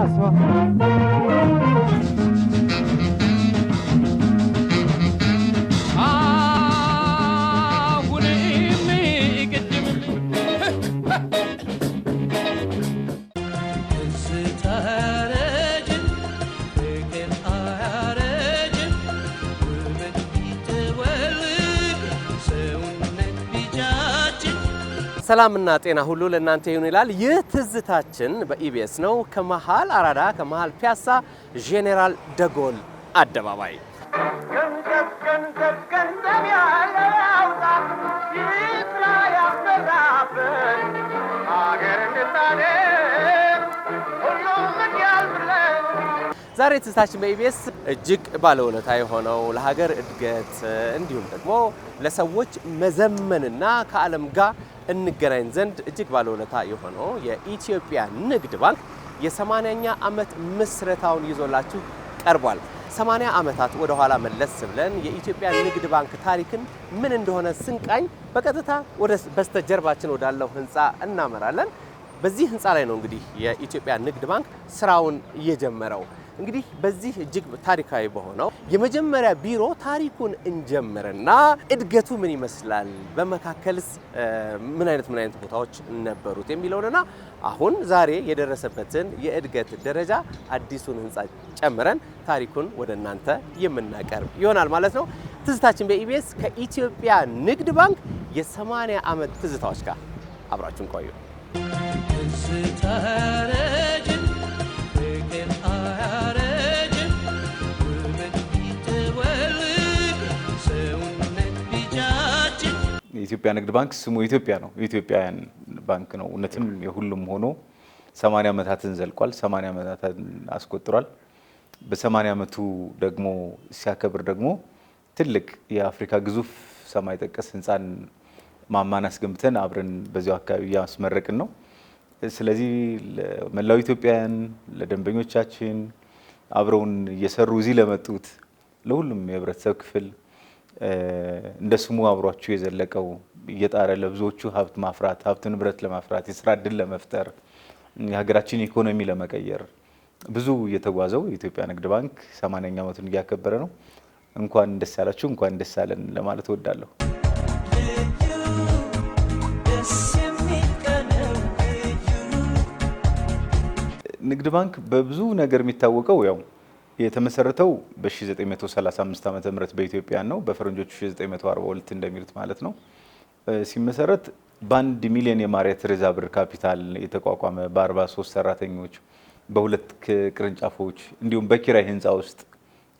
ራሷ ሰላምና ጤና ሁሉ ለእናንተ ይሁን ይላል። ይህ ትዝታችን በኢቢኤስ ነው። ከመሃል አራዳ ከመሃል ፒያሳ ጄኔራል ደጎል አደባባይ ዛሬ ትዝታችን በኢቢኤስ እጅግ ባለውለታ የሆነው ለሀገር እድገት እንዲሁም ደግሞ ለሰዎች መዘመንና ከዓለም ጋር እንገናኝ ዘንድ እጅግ ባለውለታ የሆነው የኢትዮጵያ ንግድ ባንክ የ80ኛ ዓመት ምስረታውን ይዞላችሁ ቀርቧል። 80 ዓመታት ወደ ኋላ መለስ ብለን የኢትዮጵያ ንግድ ባንክ ታሪክን ምን እንደሆነ ስንቃኝ በቀጥታ ወደ በስተጀርባችን ወዳለው ህንፃ እናመራለን። በዚህ ህንፃ ላይ ነው እንግዲህ የኢትዮጵያ ንግድ ባንክ ስራውን እየጀመረው። እንግዲህ በዚህ እጅግ ታሪካዊ በሆነው የመጀመሪያ ቢሮ ታሪኩን እንጀምርና እድገቱ ምን ይመስላል፣ በመካከልስ ምን አይነት ቦታዎች ነበሩት የሚለውንና አሁን ዛሬ የደረሰበትን የእድገት ደረጃ አዲሱን ህንፃ ጨምረን ታሪኩን ወደ እናንተ የምናቀርብ ይሆናል ማለት ነው። ትዝታችን በኢቢኤስ ከኢትዮጵያ ንግድ ባንክ የ80 ዓመት ትዝታዎች ጋር አብራችሁን ቆዩ። የኢትዮጵያ ንግድ ባንክ ስሙ ኢትዮጵያ ነው። የኢትዮጵያውያን ባንክ ነው። እውነትም የሁሉም ሆኖ 80 ዓመታትን ዘልቋል። 80 ዓመታትን አስቆጥሯል። በ80 ዓመቱ ደግሞ ሲያከብር ደግሞ ትልቅ የአፍሪካ ግዙፍ ሰማይ ጠቀስ ህንፃን ማማን አስገንብተን አብረን በዚያው አካባቢ ያስመረቅን ነው። ስለዚህ ለመላው ኢትዮጵያውያን፣ ለደንበኞቻችን አብረውን እየሰሩ እዚህ ለመጡት ለሁሉም የህብረተሰብ ክፍል እንደ ስሙ አብሯቸው የዘለቀው እየጣረ ለብዙዎቹ ሀብት ማፍራት፣ ሀብት ንብረት ለማፍራት፣ የስራ እድል ለመፍጠር፣ የሀገራችን ኢኮኖሚ ለመቀየር ብዙ እየተጓዘው የኢትዮጵያ ንግድ ባንክ 80ኛ ዓመቱን እያከበረ ነው። እንኳን ደስ ያላችሁ፣ እንኳን ደስ ያለን ለማለት እወዳለሁ። ንግድ ባንክ በብዙ ነገር የሚታወቀው ያው የተመሰረተው በ1935 ዓመተ ምህረት በኢትዮጵያ ነው። በፈረንጆቹ 1942 እንደሚሉት ማለት ነው። ሲመሰረት በ1 ሚሊዮን የማሪያ ቴሬዛ ብር ካፒታል የተቋቋመ በ43 ሰራተኞች በሁለት ቅርንጫፎች እንዲሁም በኪራይ ህንፃ ውስጥ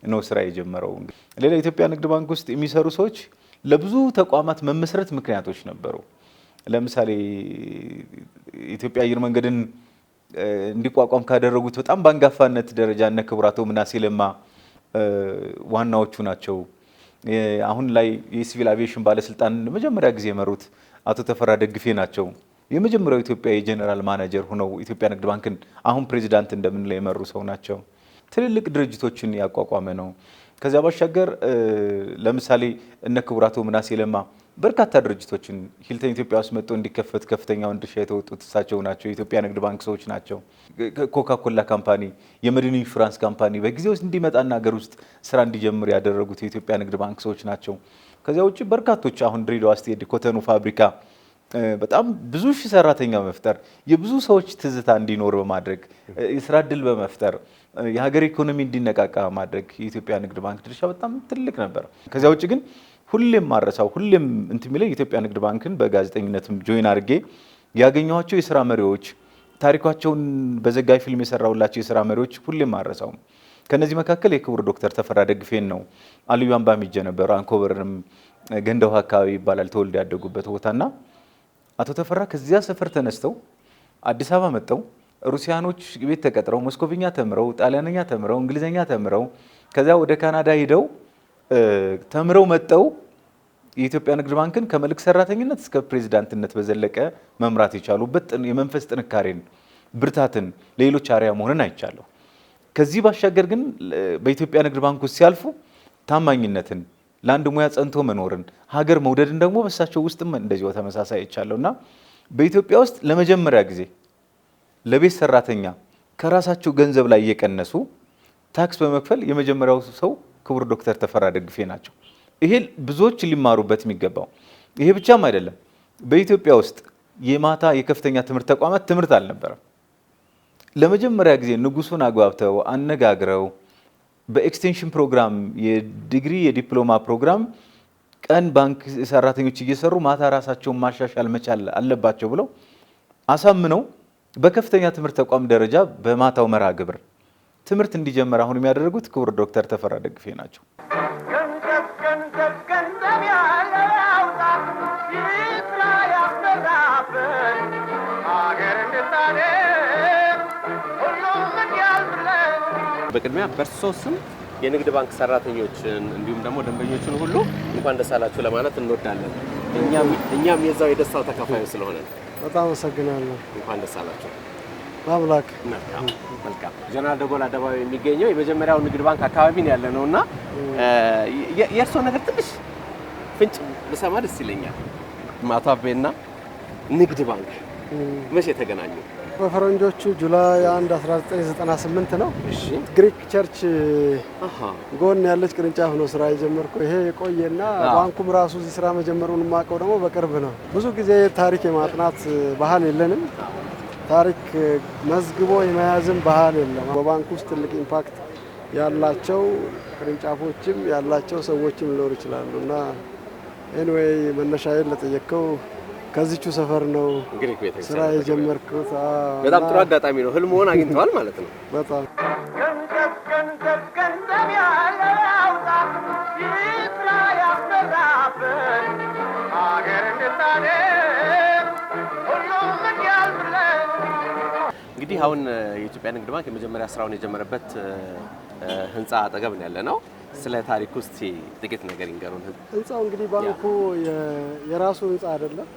ነው ስራ የጀመረው። ሌላ የኢትዮጵያ ንግድ ባንክ ውስጥ የሚሰሩ ሰዎች ለብዙ ተቋማት መመስረት ምክንያቶች ነበሩ። ለምሳሌ ኢትዮጵያ አየር መንገድን እንዲቋቋም ካደረጉት በጣም በአንጋፋነት ደረጃ እነ ክቡር አቶ ምናሴ ለማ ዋናዎቹ ናቸው። አሁን ላይ የሲቪል አቪዬሽን ባለስልጣን መጀመሪያ ጊዜ የመሩት አቶ ተፈራ ደግፌ ናቸው። የመጀመሪያው ኢትዮጵያ የጀነራል ማኔጀር ሆነው ኢትዮጵያ ንግድ ባንክን አሁን ፕሬዚዳንት እንደምንለው የመሩ ሰው ናቸው። ትልልቅ ድርጅቶችን ያቋቋመ ነው። ከዚያ ባሻገር ለምሳሌ እነ ክቡር አቶ ምናሴ ለማ በርካታ ድርጅቶችን ሂልተን ኢትዮጵያ ውስጥ መጥቶ እንዲከፈት ከፍተኛውን ድርሻ የተወጡት እሳቸው ናቸው። የኢትዮጵያ ንግድ ባንክ ሰዎች ናቸው። ኮካኮላ ካምፓኒ፣ የመድን ኢንሹራንስ ካምፓኒ በጊዜው እንዲመጣና ሀገር ውስጥ ስራ እንዲጀምር ያደረጉት የኢትዮጵያ ንግድ ባንክ ሰዎች ናቸው። ከዚያ ውጭ በርካቶች አሁን ድሬዳዋ ውስጥ የኮተኑ ፋብሪካ በጣም ብዙ ሺህ ሰራተኛ መፍጠር፣ የብዙ ሰዎች ትዝታ እንዲኖር በማድረግ የስራ እድል በመፍጠር የሀገር ኢኮኖሚ እንዲነቃቃ ማድረግ የኢትዮጵያ ንግድ ባንክ ድርሻ በጣም ትልቅ ነበር። ከዚያ ውጭ ግን ሁሌም ማረሳው ሁሌም እንትሚለ የኢትዮጵያ ንግድ ባንክን በጋዜጠኝነትም ጆይን አድርጌ ያገኘኋቸው የስራ መሪዎች ታሪካቸውን በዘጋቢ ፊልም የሰራውላቸው የስራ መሪዎች ሁሌም ማረሳው። ከነዚህ መካከል የክቡር ዶክተር ተፈራ ደግፌን ነው። አልዩ አምባ ሚጀ ነበር። አንኮበርም ገንደው አካባቢ ይባላል ተወልደ ያደጉበት ቦታና አቶ ተፈራ ከዚያ ሰፈር ተነስተው አዲስ አበባ መጣው። ሩሲያኖች ቤት ተቀጥረው ሞስኮቪኛ ተምረው ጣሊያንኛ ተምረው እንግሊዘኛ ተምረው ከዚያ ወደ ካናዳ ሄደው ተምረው መጣው የኢትዮጵያ ንግድ ባንክን ከመልእክት ሰራተኝነት እስከ ፕሬዝዳንትነት በዘለቀ መምራት የቻሉበት የመንፈስ ጥንካሬን ብርታትን ለሌሎች አርአያ መሆንን አይቻለሁ። ከዚህ ባሻገር ግን በኢትዮጵያ ንግድ ባንክ ውስጥ ሲያልፉ ታማኝነትን ለአንድ ሙያ ጸንቶ መኖርን ሀገር መውደድን ደግሞ በሳቸው ውስጥም እንደዚሁ ተመሳሳይ አይቻለሁና በኢትዮጵያ ውስጥ ለመጀመሪያ ጊዜ ለቤት ሰራተኛ ከራሳቸው ገንዘብ ላይ እየቀነሱ ታክስ በመክፈል የመጀመሪያው ሰው ክቡር ዶክተር ተፈራ ደግፌ ናቸው። ይሄ ብዙዎች ሊማሩበት የሚገባው። ይሄ ብቻም አይደለም። በኢትዮጵያ ውስጥ የማታ የከፍተኛ ትምህርት ተቋማት ትምህርት አልነበረም። ለመጀመሪያ ጊዜ ንጉሱን አግባብተው አነጋግረው በኤክስቴንሽን ፕሮግራም የዲግሪ የዲፕሎማ ፕሮግራም ቀን ባንክ ሰራተኞች እየሰሩ ማታ ራሳቸውን ማሻሻል መቻል አለባቸው ብለው አሳምነው በከፍተኛ ትምህርት ተቋም ደረጃ በማታው መርሃ ግብር ትምህርት እንዲጀመር አሁን የሚያደርጉት ክቡር ዶክተር ተፈራ ደግፌ ናቸው። በቅድሚያ በእርሶ ስም የንግድ ባንክ ሰራተኞችን እንዲሁም ደግሞ ደንበኞችን ሁሉ እንኳን ደስ አላችሁ ለማለት እንወዳለን። እኛም የዛው የደስታው ተካፋይ ስለሆነ በጣም አመሰግናለሁ። እንኳን ደስ አላችሁ። ማምላክ መልካም። ጀነራል ደጎል አደባባይ የሚገኘው የመጀመሪያው ንግድ ባንክ አካባቢ ነው ያለነውና የእርሶ ነገር ትንሽ ፍንጭ ልሰማ ደስ ይለኛል። ማቶ አቤና ንግድ ባንክ መቼ ተገናኙ? በፈረንጆቹ ጁላይ 1 1998 ነው። እሺ ግሪክ ቸርች ጎን ያለች ቅርንጫፍ ነው ስራ የጀመርኩ። ይሄ የቆየና ባንኩም ራሱ እዚህ ስራ መጀመሩን የማውቀው ደግሞ በቅርብ ነው። ብዙ ጊዜ ታሪክ የማጥናት ባህል የለንም። ታሪክ መዝግቦ የመያዝም ባህል የለም። በባንክ ውስጥ ትልቅ ኢምፓክት ያላቸው ቅርንጫፎችም ያላቸው ሰዎችም ሊኖሩ ይችላሉ እና ኤኒዌይ መነሻዬን ለጠየቀው ከዚቹ ሰፈር ነው ስራ የጀመርኩት። በጣም ጥሩ አጋጣሚ ነው። ህልሞን አግኝተዋል ማለት ነው። በጣም እንግዲህ አሁን የኢትዮጵያ ንግድ ባንክ የመጀመሪያ ስራውን የጀመረበት ህንፃ አጠገብ ነው ያለነው። ስለ ታሪክ ውስጥ ጥቂት ነገር ይንገሩን። ህንፃው እንግዲህ ባንኩ የራሱ ህንፃ አይደለም።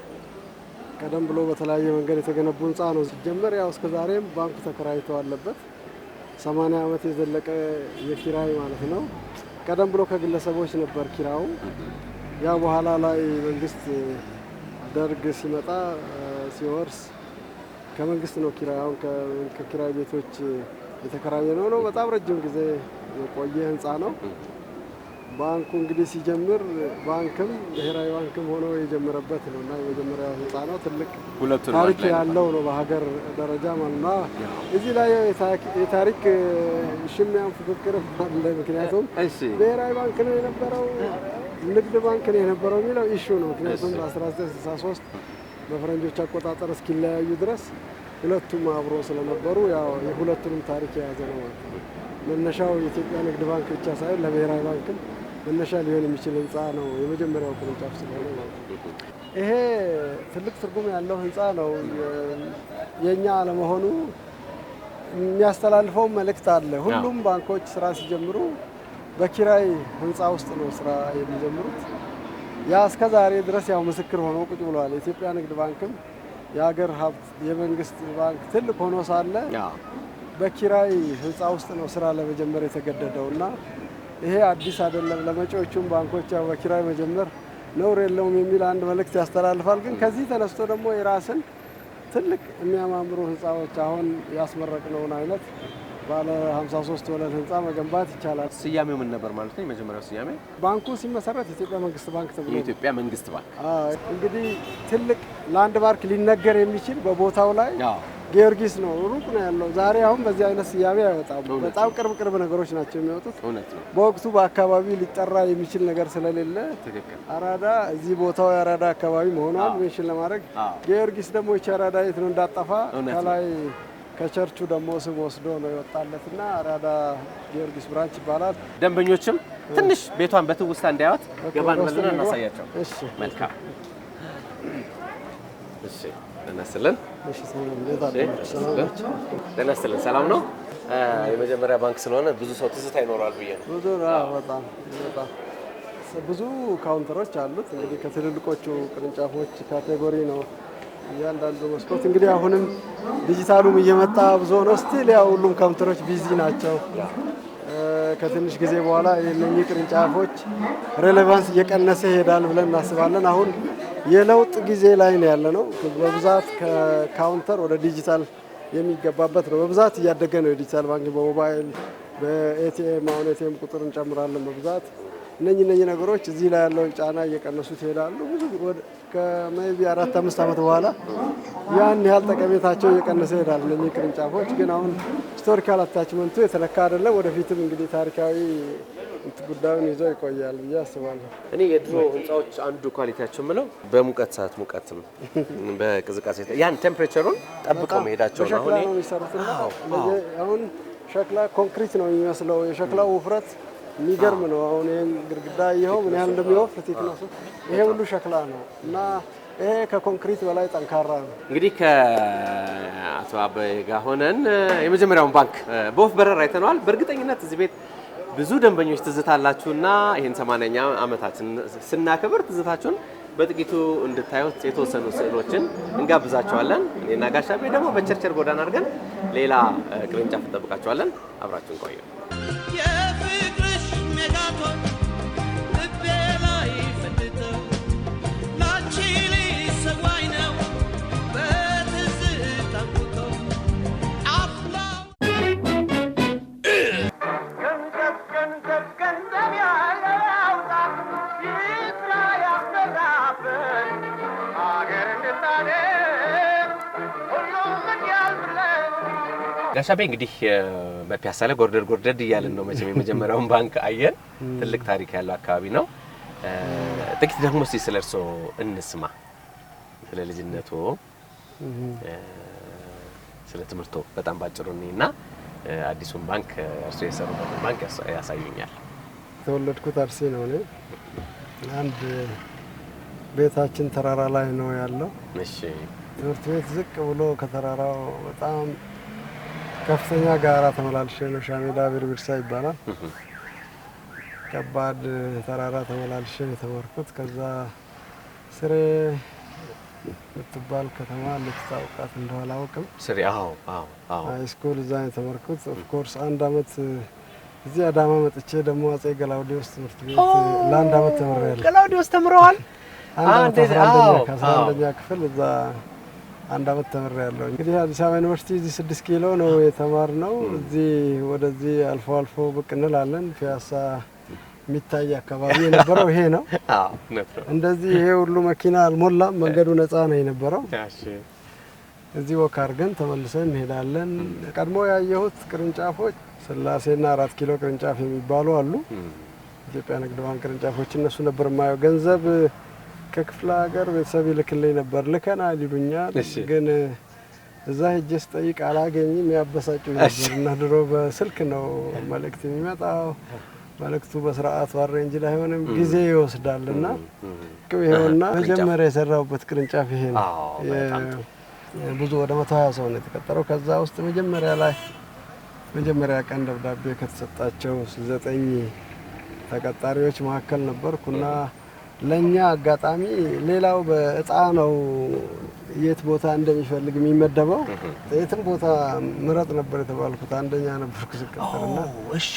ቀደም ብሎ በተለያየ መንገድ የተገነቡ ህንፃ ነው። ሲጀመር ያው እስከ ዛሬም ባንኩ ተከራይቶ አለበት። 80 ዓመት የዘለቀ የኪራይ ማለት ነው። ቀደም ብሎ ከግለሰቦች ነበር ኪራዩ። ያ በኋላ ላይ መንግስት ደርግ ሲመጣ ሲወርስ ከመንግስት ነው ኪራዩን ከኪራይ ቤቶች የተከራየ ነው። በጣም ረጅም ጊዜ የቆየ ህንፃ ነው። ባንኩ እንግዲህ ሲጀምር ባንክም ብሔራዊ ባንክም ሆኖ የጀመረበት ነው እና የመጀመሪያ ህንፃ ነው። ትልቅ ታሪክ ያለው ነው በሀገር ደረጃ ማለት ነው። እዚህ ላይ የታሪክ ሽሚያም ፉክክር አለ። ምክንያቱም ብሔራዊ ባንክ ነው የነበረው ንግድ ባንክ ነው የነበረው የሚለው ኢሹ ነው። ምክንያቱም በ1963 በፈረንጆች አቆጣጠር እስኪለያዩ ድረስ ሁለቱም አብሮ ስለነበሩ ያው የሁለቱንም ታሪክ የያዘ ነው ማለት ነው። መነሻው የኢትዮጵያ ንግድ ባንክ ብቻ ሳይሆን ለብሔራዊ ባንክም መነሻ ሊሆን የሚችል ህንፃ ነው። የመጀመሪያው ቅርንጫፍ ስለሆነ ማለት ነው። ይሄ ትልቅ ትርጉም ያለው ህንፃ ነው። የኛ አለመሆኑ የሚያስተላልፈው መልእክት አለ። ሁሉም ባንኮች ስራ ሲጀምሩ በኪራይ ህንፃ ውስጥ ነው ስራ የሚጀምሩት። ያ እስከ ዛሬ ድረስ ያው ምስክር ሆኖ ቁጭ ብሏል። የኢትዮጵያ ንግድ ባንክም የሀገር ሀብት የመንግስት ባንክ ትልቅ ሆኖ ሳለ በኪራይ ህንፃ ውስጥ ነው ስራ ለመጀመር የተገደደው እና ይሄ አዲስ አይደለም። ለመጪዎቹም ባንኮች ያው በኪራይ መጀመር ነውር የለውም የሚል አንድ መልእክት ያስተላልፋል። ግን ከዚህ ተነስቶ ደግሞ የራስን ትልቅ የሚያማምሩ ህንፃዎች አሁን ያስመረቅነውን አይነት ባለ 53 ወለል ህንፃ መገንባት ይቻላል። ስያሜው ምን ነበር ማለት ነው? የመጀመሪያው ስያሜ ባንኩ ሲመሰረት የኢትዮጵያ መንግስት ባንክ ተብሎ የኢትዮጵያ መንግስት ባንክ። እንግዲህ ትልቅ ላንድ ማርክ ሊነገር የሚችል በቦታው ላይ ጊዮርጊስ ነው። ሩቅ ነው ያለው። ዛሬ አሁን በዚህ አይነት ስያሜ አይወጣም። በጣም ቅርብ ነገሮች ናቸው የሚወጡት። በወቅቱ በአካባቢው ሊጠራ የሚችል ነገር ስለሌለ አራዳ እዚህ ቦታው የአራዳ አካባቢ መሆኗን ሜንሽን ለማድረግ ጊዮርጊስ ደግሞ ይህች አራዳ የት ነው እንዳጠፋ ከላይ ከቸርቹ ደግሞ ስም ወስዶ ነው የወጣለትና አራዳ ጊዮርጊስ ብራንች ይባላል። ደንበኞችም ትንሽ ቤቷን በትውስታ እንዲያዩት ገባን ብለን እናሳያቸው። እሺ መልካም። እሺ ተነስተልን። እሺ ተነስተልን። ሰላም ነው። የመጀመሪያ ባንክ ስለሆነ ብዙ ሰው ትዝታ ይኖራል ብዬ ነው። ብዙ ካውንተሮች አሉት። እንግዲህ ከትልልቆቹ ቅርንጫፎች ካቴጎሪ ነው እያንዳንዱ መስኮት። እንግዲህ አሁንም ዲጂታሉም እየመጣ ብዙ ነው። ስቲል ያው ሁሉም ካውንተሮች ቢዚ ናቸው። ከትንሽ ጊዜ በኋላ የእነኚህ ቅርንጫፎች ሬሌቫንስ እየቀነሰ ይሄዳል ብለን እናስባለን። አሁን የለውጥ ጊዜ ላይ ነው ያለነው። በብዛት ከካውንተር ወደ ዲጂታል የሚገባበት ነው። በብዛት እያደገ ነው የዲጂታል ባንክ በሞባይል በኤቲኤም አሁን ኤቲኤም ቁጥር እንጨምራለን በብዛት እነኚህ ነገሮች እዚህ ላይ ያለውን ጫና እየቀነሱት ይሄዳሉ። ብዙ ከሜቢ 4-5 ዓመት በኋላ ያን ያህል ጠቀሜታቸው እየቀነሰ ይሄዳል። እነኚህ ቅርንጫፎች ግን አሁን ሂስቶሪካል አታችመንቱ የተለካ አይደለም። ወደፊትም እንግዲህ ታሪካዊ ጉዳዩን ይዞ ይቆያል ብዬ አስባለሁ። እኔ የድሮ ህንፃዎች አንዱ ኳሊቲያቸው የምለው በሙቀት ሰዓት ሙቀትም በቅዝቃዜ ያን ቴምፕሬቸሩን ጠብቀው መሄዳቸው ነው። አሁን የሚሰሩትና አሁን ሸክላ ኮንክሪት ነው የሚመስለው። የሸክላው ውፍረት የሚገርም ነው። አሁን ይሄን ግድግዳ ይኸው ምን ያህል እንደሚወፍር ቴክኖሱ ይሄ ሁሉ ሸክላ ነው እና ይሄ ከኮንክሪት በላይ ጠንካራ ነው። እንግዲህ ከአቶ አበይ ጋር ሆነን የመጀመሪያውን ባንክ በወፍ በረር አይተነዋል። በእርግጠኝነት እዚህ ቤት ብዙ ደንበኞች ትዝታላችሁና ይሄን 80ኛ ዓመታችን ስናከብር ትዝታችሁን በጥቂቱ እንድታዩት የተወሰኑ ስዕሎችን እንጋብዛቸዋለን። እኔና ጋሽ አቤ ደግሞ በቸርቸር ጎዳና አድርገን ሌላ ቅርንጫፍ እንጠብቃቸዋለን። አብራችሁን ቆዩ። የፍቅርሽ ሜጋቶን ልቤ ላይ ፈንድተው ላንቺ ሊሰዋኝ ነው በትዝታ ቁጠው አፍላው ገንዘብ ያለውጣ ይስራ ያሰራበት አገር እንድታደር ሁሉም ያልብለን። ጋሽ አቤ እንግዲህ በፒያሳ ላይ ጎርደድ እያልን ነው። መቼም የመጀመሪያውን ባንክ አየን። ትልቅ ታሪክ ያለው አካባቢ ነው። ጥቂት ደግሞ እስኪ ስለ እርሶ እንስማ። ስለ ልጅነቶ፣ ስለ ትምህርቶ በጣም ባጭሩ እና አዲሱን ባንክ እርሶ የሰሩበትን ባንክ ያሳዩኛል። የተወለድኩት አርሲ ነው። እኔ አንድ ቤታችን ተራራ ላይ ነው ያለው። እሺ። ትምህርት ቤት ዝቅ ብሎ ከተራራው በጣም ከፍተኛ ጋራ ተመላልሼ ነው። ሻሜዳ ብርብርሳ ይባላል። ከባድ ተራራ ተመላልሼ የተማርኩት። ከዛ ስሬ የምትባል ከተማ ልትታውቃት እንደሆነ አላውቅም። ስሬ? አዎ። ሃይስኩል እዛ የተማርኩት። ኦፍኮርስ አንድ አመት እዚህ አዳማ መጥቼ ደግሞ አጼ ገላውዲዮስ ትምህርት ቤት ለአንድ አመት ተምሬያለሁ። ገላውዲዮስ ተምረዋል? ከ11ኛ ክፍል እዛ አንድ አመት ተምሬያለሁ። እንግዲህ አዲስ አበባ ዩኒቨርሲቲ እዚህ 6 ኪሎ ነው የተማርነው። እዚህ ወደዚህ አልፎ አልፎ ብቅ እንላለን። ፒያሳ የሚታይ አካባቢ የነበረው ይሄ ነው። እንደዚህ ይሄ ሁሉ መኪና አልሞላም። መንገዱ ነፃ ነው የነበረው። እዚህ ወክ አድርገን ተመልሰን እንሄዳለን። ቀድሞ ያየሁት ቅርንጫፎች ስላሴና 4 ኪሎ ቅርንጫፍ የሚባሉ አሉ። ኢትዮጵያ ንግድ ባንክ ቅርንጫፎች እነሱ ነበር የማየው። ገንዘብ ከክፍለ ሀገር ቤተሰብ ይልክልኝ ነበር። ልከናል ይሉኛል፣ ግን እዛ ሄጄ ስጠይቅ አላገኝም። ያበሳጩኝ ነበር እና ድሮ በስልክ ነው መልእክት የሚመጣው። መልእክቱ በስርዓት አሬንጅ ላይሆንም ጊዜ ይወስዳል እና ይሄውና መጀመሪያ የሰራሁበት ቅርንጫፍ ይሄ ነው። ብዙ ወደ 120 ሰው ነው የተቀጠረው። ከዛ ውስጥ መጀመሪያ ቀን ደብዳቤ ከተሰጣቸው 9 ተቀጣሪዎች መካከል ነበርኩና ለኛ አጋጣሚ ሌላው በእጣ ነው የት ቦታ እንደሚፈልግ የሚመደበው። የትም ቦታ ምረጥ ነበር የተባልኩት። አንደኛ ነበርኩ ስቀጠርና እሺ።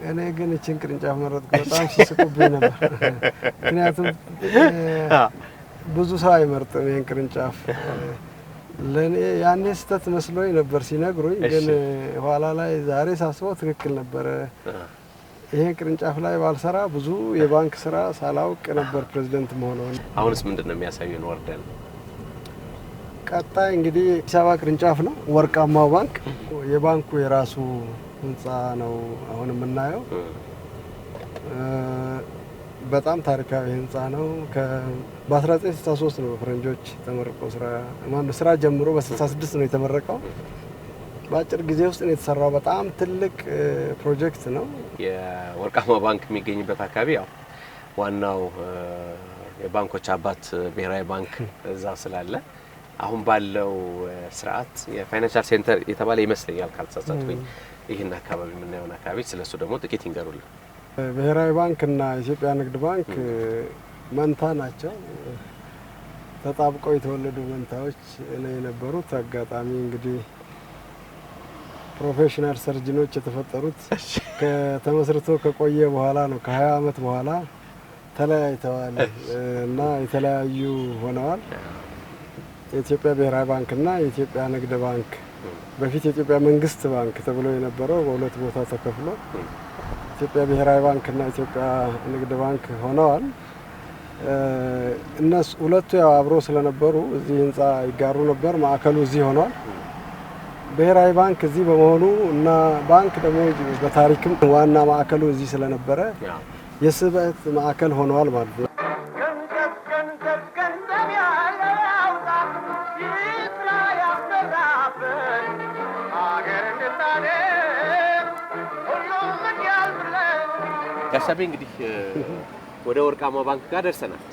እኔ ግን እቺን ቅርንጫፍ መረጥኩ። በጣም ሲስቁብኝ ነበር። ምክንያቱም ብዙ ሰው አይመርጥም ይሄን ቅርንጫፍ። ለኔ ያኔ ስህተት መስሎኝ ነበር ሲነግሩኝ፣ ግን ኋላ ላይ ዛሬ ሳስበው ትክክል ነበረ። ይሄን ቅርንጫፍ ላይ ባልሰራ ብዙ የባንክ ስራ ሳላውቅ ነበር ፕሬዝዳንት መሆነው። አሁንስ ምንድነው የሚያሳዩን? ወርደን ቀጣይ እንግዲህ አዲስ አበባ ቅርንጫፍ ነው። ወርቃማው ባንክ የባንኩ የራሱ ህንጻ ነው አሁን የምናየው። በጣም ታሪካዊ ህንጻ ነው። በ1963 ነው በፈረንጆች ተመረቀው። ስራ ጀምሮ በ66 ነው የተመረቀው። በአጭር ጊዜ ውስጥ ነው የተሰራው። በጣም ትልቅ ፕሮጀክት ነው። የወርቃማ ባንክ የሚገኝበት አካባቢ ያው ዋናው የባንኮች አባት ብሔራዊ ባንክ እዛ ስላለ አሁን ባለው ስርዓት የፋይናንሻል ሴንተር የተባለ ይመስለኛል ካልተሳሳትኩኝ። ይህን አካባቢ የምናየውን አካባቢ ስለሱ ደግሞ ጥቂት ይንገሩልን። ብሔራዊ ባንክ እና የኢትዮጵያ ንግድ ባንክ መንታ ናቸው። ተጣብቀው የተወለዱ መንታዎች ነው የነበሩት። አጋጣሚ እንግዲህ ፕሮፌሽናል ሰርጅኖች የተፈጠሩት ከተመስርቶ ከቆየ በኋላ ነው። ከ20 አመት በኋላ ተለያይተዋል እና የተለያዩ ሆነዋል። የኢትዮጵያ ብሔራዊ ባንክና የኢትዮጵያ ንግድ ባንክ በፊት የኢትዮጵያ መንግስት ባንክ ተብሎ የነበረው በሁለት ቦታ ተከፍሎ ኢትዮጵያ ብሔራዊ ባንክና ኢትዮጵያ ንግድ ባንክ ሆነዋል። እነሱ ሁለቱ ያው አብሮ ስለነበሩ እዚህ ህንፃ ይጋሩ ነበር። ማዕከሉ እዚህ ሆኗል። ብሔራዊ ባንክ እዚህ በመሆኑ እና ባንክ ደግሞ በታሪክም ዋና ማዕከሉ እዚህ ስለነበረ የስበት ማዕከል ሆነዋል ማለት ነው። ጋሻቤ እንግዲህ ወደ ወርቃማ ባንክ ጋር ደርሰናል።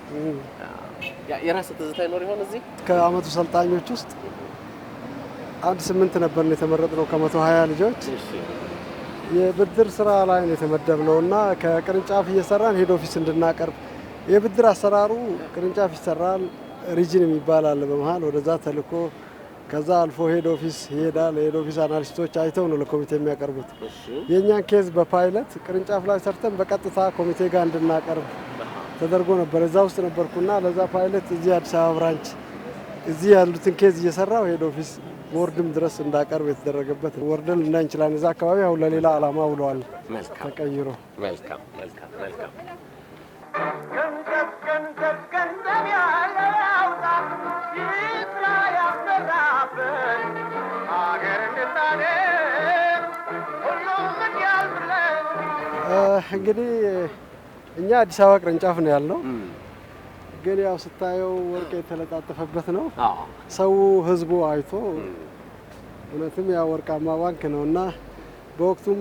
የራስ ትዝታ ይኖር ይሆን? እዚህ ከአመቱ ሰልጣኞች ውስጥ 8 ነበርን የተመረጥነው ከ120 ልጆች። የብድር ስራ ላይ ነው የተመደብነው እና ከቅርንጫፍ እየሰራን ሄድ ኦፊስ እንድናቀርብ የብድር አሰራሩ ቅርንጫፍ ይሰራል፣ ሪጅን የሚባል አለ በመሃል ወደዛ ተልኮ ከዛ አልፎ ሄድ ኦፊስ ይሄዳል። ሄድ ኦፊስ አናሊስቶች አይተው ነው ለኮሚቴ የሚያቀርቡት። የእኛን ኬዝ በፓይለት ቅርንጫፍ ላይ ሰርተን በቀጥታ ኮሚቴ ጋር እንድናቀርብ ተደርጎ ነበር። እዛ ውስጥ ነበርኩና ለዛ ፓይለት እዚህ አዲስ አበባ ብራንች እዚህ ያሉትን ኬዝ እየሰራው ሄድ ኦፊስ ቦርድም ድረስ እንዳቀርብ የተደረገበት ወርደን ልናይ እንችላለን። እዛ አካባቢ አሁን ለሌላ ዓላማ ውለዋል ተቀይሮ። መልካም መልካም መልካም። ገንዘብ ያለው ያውጣ ይስራ ያሰራበት አገር እንድታደግ ሁሉም እንዲያልፍለን። እንግዲህ እኛ አዲስ አበባ ቅርንጫፍ ነው ያለው፣ ግን ያው ስታየው ወርቅ የተለጣጠፈበት ነው። ሰው ህዝቡ አይቶ እውነትም ያው ወርቃማ ባንክ ነው እና በወቅቱም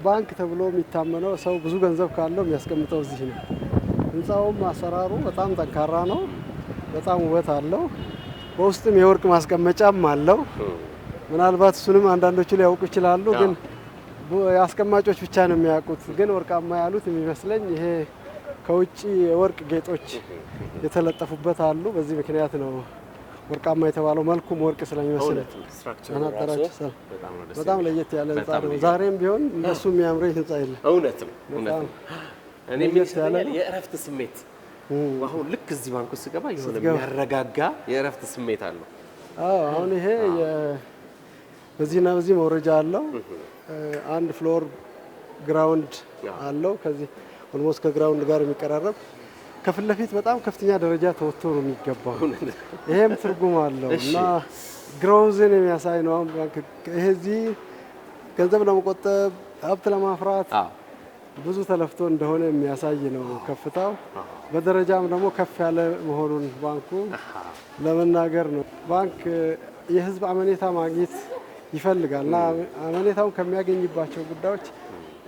ባንክ ተብሎ የሚታመነው ሰው ብዙ ገንዘብ ካለው የሚያስቀምጠው እዚህ ነው። ህንፃውም አሰራሩ በጣም ጠንካራ ነው፣ በጣም ውበት አለው። በውስጥም የወርቅ ማስቀመጫም አለው። ምናልባት እሱንም አንዳንዶቹ ሊያውቁ ይችላሉ፣ ግን አስቀማጮች ብቻ ነው የሚያውቁት። ግን ወርቃማ ያሉት የሚመስለኝ ይሄ ከውጭ የወርቅ ጌጦች የተለጠፉበት አሉ። በዚህ ምክንያት ነው ወርቃማ የተባለው። መልኩም ወርቅ ስለሚመስል በጣም ለየት ያለ ህንፃ ነው። ዛሬም ቢሆን እንደሱ የሚያምረኝ ህንፃ የለም። እውነትም እውነትም። እኔ የሚሰማኝ የእረፍት ስሜት አሁን ልክ እዚህ ባንኩ ስገባ የሆነ የሚያረጋጋ የእረፍት ስሜት አለው። አሁን ይሄ በዚህና በዚህ መውረጃ አለው። አንድ ፍሎር ግራውንድ አለው። ከዚህ ኦልሞስት ከግራውንድ ጋር የሚቀራረብ ከፊት ለፊት በጣም ከፍተኛ ደረጃ ተወጥቶ ነው የሚገባው። ይሄም ትርጉም አለው እና ግሮውዝን የሚያሳይ ነው። ይሄ እዚህ ገንዘብ ለመቆጠብ ሀብት ለማፍራት ብዙ ተለፍቶ እንደሆነ የሚያሳይ ነው። ከፍታው በደረጃም ደግሞ ከፍ ያለ መሆኑን ባንኩ ለመናገር ነው። ባንክ የህዝብ አመኔታ ማግኘት ይፈልጋል እና አመኔታውን ከሚያገኝባቸው ጉዳዮች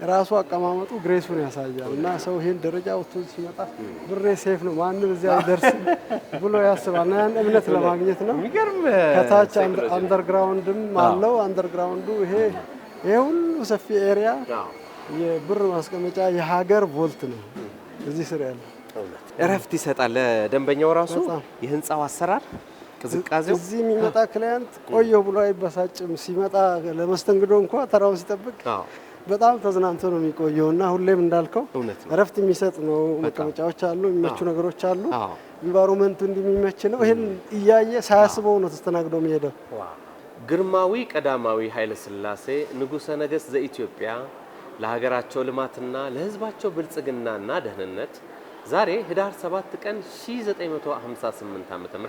ራሱ አቀማመጡ ግሬሱን ያሳያል እና ሰው ይሄን ደረጃ ወጥቶ ሲመጣ ብሬ ሴፍ ነው ማንም እዚያ አይደርስም ብሎ ያስባል እና ያን እምነት ለማግኘት ነው። ከታች አንደርግራውንድም አለው። አንደርግራውንዱ ይሄ ሁሉ ሰፊ ኤሪያ የብር ማስቀመጫ የሀገር ቮልት ነው እዚህ ስር ያለው። እረፍት ይሰጣል ለደንበኛው ራሱ የህንፃው አሰራር ቅዝቃዜው። እዚህ የሚመጣ ክላይንት ቆየው ብሎ አይበሳጭም። ሲመጣ ለመስተንግዶ እንኳን ተራውን ሲጠብቅ በጣም ተዝናንቶ ነው የሚቆየው እና ሁሌም እንዳልከው እረፍት የሚሰጥ ነው። መቀመጫዎች አሉ፣ የሚመቹ ነገሮች አሉ። ኢንቫይሮንመንቱ እንደሚመች ነው። ይሄን እያየ ሳያስበው ነው ተስተናግዶ የሚሄደው። ግርማዊ ቀዳማዊ ኃይለ ሥላሴ ንጉሠ ነገሥት ዘኢትዮጵያ ለሀገራቸው ልማትና ለህዝባቸው ብልጽግናና ደህንነት ዛሬ ህዳር 7 ቀን 1958 ዓ.ም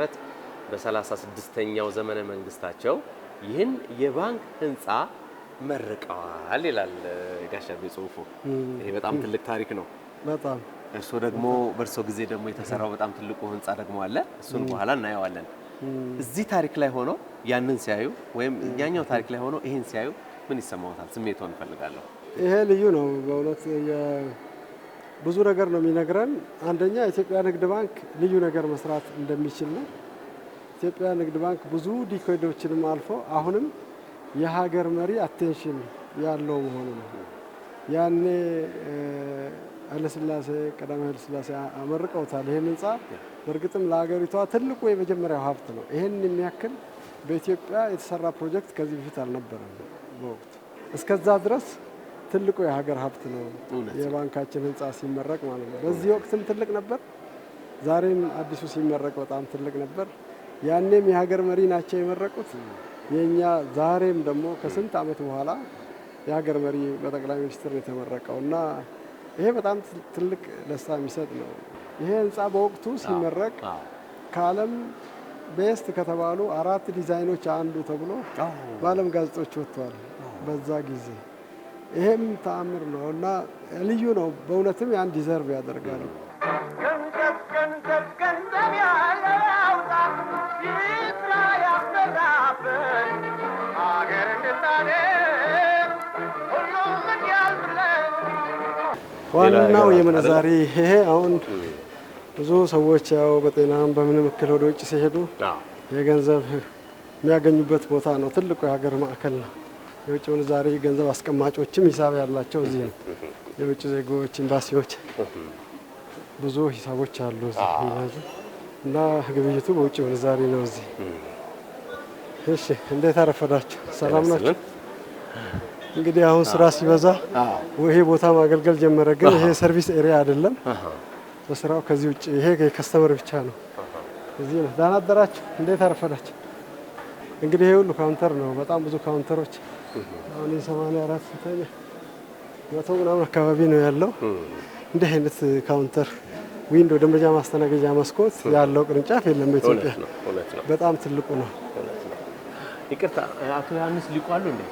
በ36ኛው ዘመነ መንግስታቸው ይህን የባንክ ህንፃ መርቀዋል ይላል ጋሻቤ ጽሁፉ። ይሄ በጣም ትልቅ ታሪክ ነው። በጣም እርሶ ደግሞ በእርሶ ጊዜ ደግሞ የተሰራው በጣም ትልቁ ህንፃ ደግሞ አለ። እሱን በኋላ እናየዋለን። እዚህ ታሪክ ላይ ሆኖ ያንን ሲያዩ ወይም ያኛው ታሪክ ላይ ሆኖ ይሄን ሲያዩ ምን ይሰማዎታል? ስሜቶን እንፈልጋለሁ። ይሄ ልዩ ነው በእውነት ብዙ ነገር ነው የሚነግረን። አንደኛ ኢትዮጵያ ንግድ ባንክ ልዩ ነገር መስራት እንደሚችል ነው። ኢትዮጵያ ንግድ ባንክ ብዙ ዲኮዶችንም አልፎ አሁንም የሀገር መሪ አቴንሽን ያለው መሆኑ ነው። ያኔ ኃይለሥላሴ ቀዳማዊ ኃይለሥላሴ አመርቀውታል ይሄን ህንፃ። በእርግጥም ለሀገሪቷ ትልቁ የመጀመሪያው ሀብት ነው። ይሄን የሚያክል በኢትዮጵያ የተሰራ ፕሮጀክት ከዚህ በፊት አልነበረም በወቅቱ። እስከዛ ድረስ ትልቁ የሀገር ሀብት ነው የባንካችን ህንፃ ሲመረቅ ማለት ነው። በዚህ ወቅትም ትልቅ ነበር፣ ዛሬም አዲሱ ሲመረቅ በጣም ትልቅ ነበር። ያኔም የሀገር መሪ ናቸው የመረቁት። የኛ ዛሬም ደግሞ ከስንት ዓመት በኋላ የሀገር መሪ በጠቅላይ ሚኒስትር የተመረቀው እና ይሄ በጣም ትልቅ ደስታ የሚሰጥ ነው። ይሄ ህንፃ በወቅቱ ሲመረቅ ከዓለም ቤስት ከተባሉ 4 ዲዛይኖች አንዱ ተብሎ በዓለም ጋዜጦች ወጥቷል በዛ ጊዜ። ይሄም ተአምር ነው እና ልዩ ነው በእውነትም ያን ዲዘርቭ ያደርጋል። ገንዘብ ያለው ያውጣ ይስራ ያሰራበት ሀገር እንድታደግ ሁሉም እንዲያልፍለን። ዋናው የምንዛሪ ይሄ አሁን ብዙ ሰዎች ያው በጤናም በምንም እክል ወደ ውጭ ሲሄዱ የገንዘብ የሚያገኙበት ቦታ ነው። ትልቁ የሀገር ማዕከል ነው። የውጭ ምንዛሪ ገንዘብ አስቀማጮችም ሂሳብ ያላቸው እዚህ ነው። የውጭ ዜጎች ኤምባሲዎች ብዙ ሂሳቦች አሉ እዚህ እና ግብይቱ በውጭ ምንዛሪ ነው እዚህ። እሺ እንዴት አረፈዳችሁ? ሰላም ናችሁ? እንግዲህ አሁን ስራ ሲበዛ ይሄ ቦታ ማገልገል ጀመረ። ግን ይሄ ሰርቪስ ኤሪያ አይደለም። በስራው ከዚህ ውጭ ይሄ የከስተመር ብቻ ነው። እዚህ ነው። ደህና አደራችሁ? እንዴት አረፈዳችሁ? እንግዲህ ይሄ ሁሉ ካውንተር ነው። በጣም ብዙ ካውንተሮች አሁን 84 ስተኛ 100 ምናምን አካባቢ ነው ያለው። እንዲህ አይነት ካውንተር ዊንዶ ደንበኛ ማስተናገጃ መስኮት ያለው ቅርንጫፍ የለም በኢትዮጵያ። በጣም ትልቁ ነው። ይቅርታ አቶ ዮሐንስ ሊቁ አሉ እንዴ?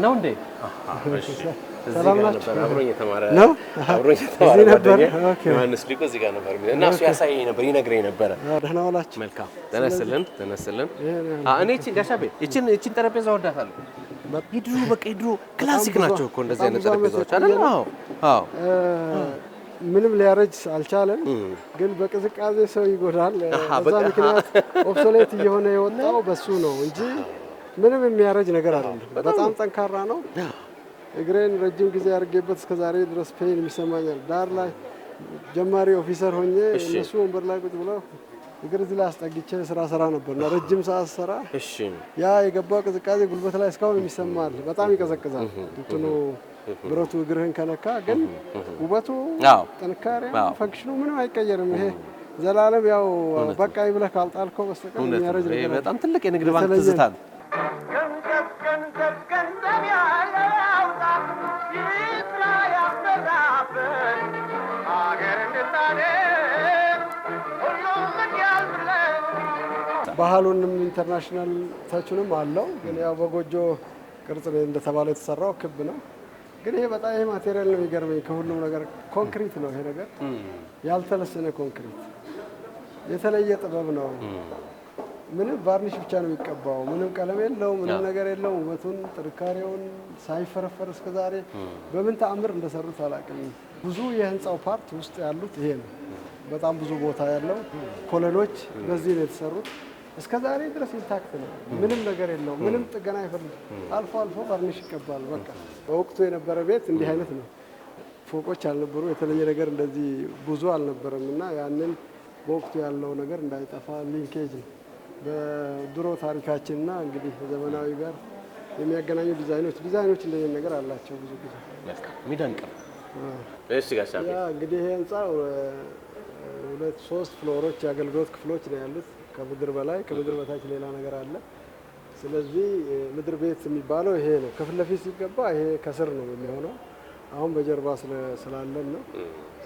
ነው እንዴ? ሰላም ናችሁ? አብሮኝ የተማረ ነው እዚህ ነበር። ዮሐንስ ሊቁ እዚህ ጋር ነበር እና እሱ ያሳየኝ ነበር፣ ይነግረኝ ነበር። ደህና ዋላችሁ? መልካም ተነስልን። እኔ ጋሻቤ እቺን ጠረጴዛ ወዳታለሁ። የድሮ በቃ የድሮ ክላሲክ ናቸው እኮ እንደዚህ አይነት ጠረጴዛዎች አይደል? አዎ ምንም ሊያረጅ አልቻለም፣ ግን በቅዝቃዜ ሰው ይጎዳል። በዛ ምክንያት ኦብሶሌት እየሆነ የወጣው በሱ ነው እንጂ ምንም የሚያረጅ ነገር አይደለም። በጣም ጠንካራ ነው። እግሬን ረጅም ጊዜ አድርጌበት እስከ ዛሬ ድረስ ፔን የሚሰማኛል። ዳር ላይ ጀማሪ ኦፊሰር ሆኜ እነሱ ወንበር ላይ ቁጭ ብለው እግር እዚህ ላይ አስጠግቼ ስራ ነበርና ረጅም ሰዓት ሰራ። ያ የገባው ቅዝቃዜ ጉልበት ላይ እስካሁን የሚሰማል። በጣም ይቀዘቅዛል እንትኑ ብረቱ እግርህን ከነካ፣ ግን ውበቱ፣ ጥንካሬው፣ ፈንክሽኑ ምንም አይቀየርም። ይሄ ዘላለም ያው በቃ ይብለህ ካልጣልከው በስተቀር የሚያረጅ ነገር በጣም ትልቅ የንግድ ባንክ ትዝታ ነው። ገንዘብ ያለው ያውጣ ይስራ ያሰራበት ሀገር እንድታደግ ሁሉም እንዲያልፍለን። ባህሉንም ኢንተርናሽናል ታችንም አለው። ግን ያው በጎጆ ቅርጽ እንደተባለው የተሰራው ክብ ነው። ግን ይሄ በጣም ይሄ ማቴሪያል ነው የሚገርመኝ ከሁሉም ነገር። ኮንክሪት ነው ይሄ ነገር፣ ያልተለሰነ ኮንክሪት፣ የተለየ ጥበብ ነው። ምንም ቫርኒሽ ብቻ ነው የሚቀባው። ምንም ቀለም የለው፣ ምንም ነገር የለው። ውበቱን ጥንካሬውን ሳይፈረፈር እስከዛሬ በምን ተአምር እንደሰሩት አላውቅም። ብዙ የህንፃው ፓርት ውስጥ ያሉት ይሄ ነው። በጣም ብዙ ቦታ ያለው ኮለኖች በዚህ ነው የተሰሩት። እስከዛሬ ድረስ ኢንታክት ነው። ምንም ነገር የለው። ምንም ጥገና አይፈልግም። አልፎ አልፎ ቫርኒሽ ይቀባል። በቃ በወቅቱ የነበረ ቤት እንዲህ አይነት ነው። ፎቆች አልነበሩ፣ የተለየ ነገር እንደዚህ ብዙ አልነበረም እና ያንን በወቅቱ ያለው ነገር እንዳይጠፋ ሊንኬጅ ነው። በድሮ ታሪካችንና እንግዲህ ዘመናዊ ጋር የሚያገናኙ ዲዛይኖች እንደዚህ ነገር አላቸው ብዙ ጊዜ የሚደንቅ ነው። እሺ ጋሻ ያ እንግዲህ ይሄ ህንጻ 2-3 ፍሎሮች የአገልግሎት ክፍሎች ነው ያሉት። ከምድር በላይ ከምድር በታች ሌላ ነገር አለ። ስለዚህ ምድር ቤት የሚባለው ይሄ ነው። ከፊት ለፊት ሲገባ ይሄ ከስር ነው የሚሆነው። አሁን በጀርባ ስላለን ነው።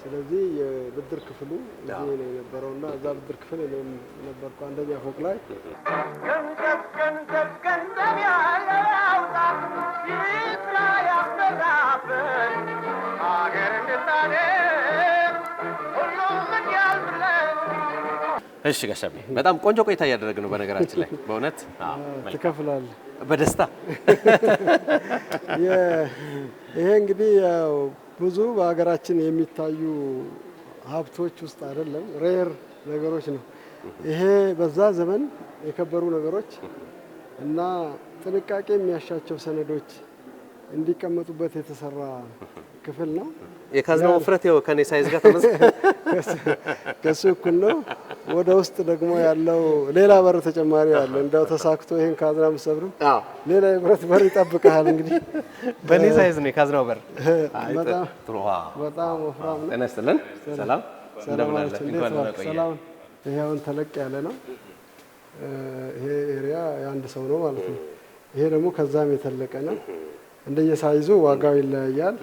ስለዚህ የብድር ክፍሉ እዚህ ነው የነበረውና እዛ ብድር ክፍል እኔም ነበርኩ አንደኛ ፎቅ ላይ። ገንዘብ ያለው ያውጣ ይስራ ያሰራበት ሀገር እንድታደግ ሁሉም እንዲያልፍለን። እሺ ጋሻቤ በጣም ቆንጆ ቆይታ እያደረግን ነው። በነገራችን ላይ በእውነት ትከፍላለህ በደስታ ይሄ እንግዲህ ያው ብዙ በሀገራችን የሚታዩ ሀብቶች ውስጥ አይደለም፣ ሬር ነገሮች ነው። ይሄ በዛ ዘመን የከበሩ ነገሮች እና ጥንቃቄ የሚያሻቸው ሰነዶች እንዲቀመጡበት የተሰራ ክፍል ነው። የካዝናው ውፍረት ይኸው ከኔ ሳይዝ ጋር ተመሳሳይ ከሱ እኩል ነው። ወደ ውስጥ ደግሞ ያለው ሌላ በር ተጨማሪ አለ። እንደው ተሳክቶ ይሄን ካዝና ምሰብርም ሌላ የብረት በር ይጠብቃል። እንግዲህ በኔ ሳይዝ ነው የካዝናው በር። በጣም ወፍራም ነው። ተነስተልን ሰላም እንደምን አለ? እንኳን ሰላም ይሄ አሁን ተለቅ ያለ ነው። ይሄ ኤሪያ የአንድ ሰው ነው ማለት ነው። ይሄ ደግሞ ከዛም የተለቀ ነው። እንደየሳይዙ ዋጋው ይለያያል።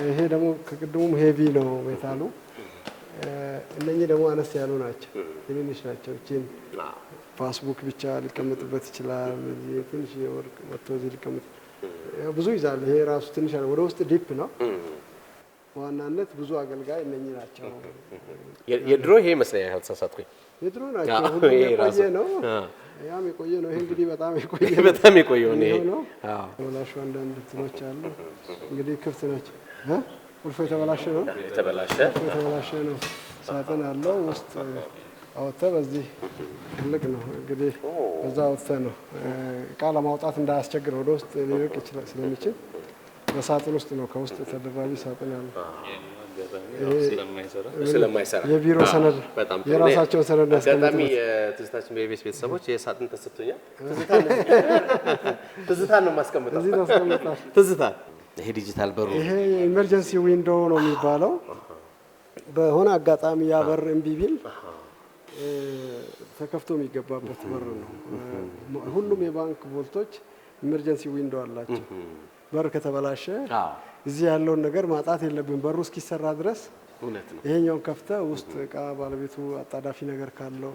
ይሄ ደግሞ ከቅድሙም ሄቪ ነው ሜታሉ። እነኚህ ደግሞ አነስ ያሉ ናቸው፣ ትንንሽ ናቸው። እቺን ፓስቡክ ብቻ ሊቀመጥበት ይችላል። ትንሽ የወርቅ መጥቶ እዚህ ሊቀመጥ ብዙ ይዛል። ይሄ ራሱ ትንሽ ወደ ውስጥ ዲፕ ነው። በዋናነት ብዙ አገልጋይ እነኚህ ናቸው። የድሮ ይሄ ይመስለኛል ካልተሳሳትኩኝ። የድሮ ናቸው። ሁሉ የቆየ ነው። ያም የቆየ ነው። ይሄ እንግዲህ በጣም የቆየ ነው። በጣም የቆየ ነው። ተበላሹ አንዳንድ እንትኖች አሉ። እንግዲህ ክፍት ናቸው። ቁልፉ የተበላሸ ነው። የተበላሸ ነው። ሳጥን አለው ውስጥ አወጥተህ በዚህ ትልቅ ነው እንግዲህ በዛ አወጥተህ ነው እቃ ለማውጣት እንዳያስቸግር ወደ ውስጥ ሊርቅ ይችላል ስለሚችል በሳጥን ውስጥ ነው። ከውስጥ ተደራቢ ሳጥን ያለው ስለማይሰራ የቢሮ ሰነድ የራሳቸውን ሰነድ ያስቀምጣሉ። አጋጣሚ የትዝታችን በኢቢኤስ ቤተሰቦች የሳጥን ተሰጥቶኛል። ትዝታን ነው የማስቀምጠው። እዚህ ታስቀምጣል። ትዝታን ይሄ ዲጂታል በሩ ይሄ ኢመርጀንሲ ዊንዶው ነው የሚባለው። በሆነ አጋጣሚ ያ በር እምቢ ቢል ተከፍቶ የሚገባበት በር ነው። ሁሉም የባንክ ቮልቶች ኢመርጀንሲ ዊንዶው አላቸው። በር ከተበላሸ እዚህ ያለውን ነገር ማጣት የለብን። በሩ እስኪሰራ ድረስ ይሄኛውን ከፍተ ውስጥ እቃ ባለቤቱ አጣዳፊ ነገር ካለው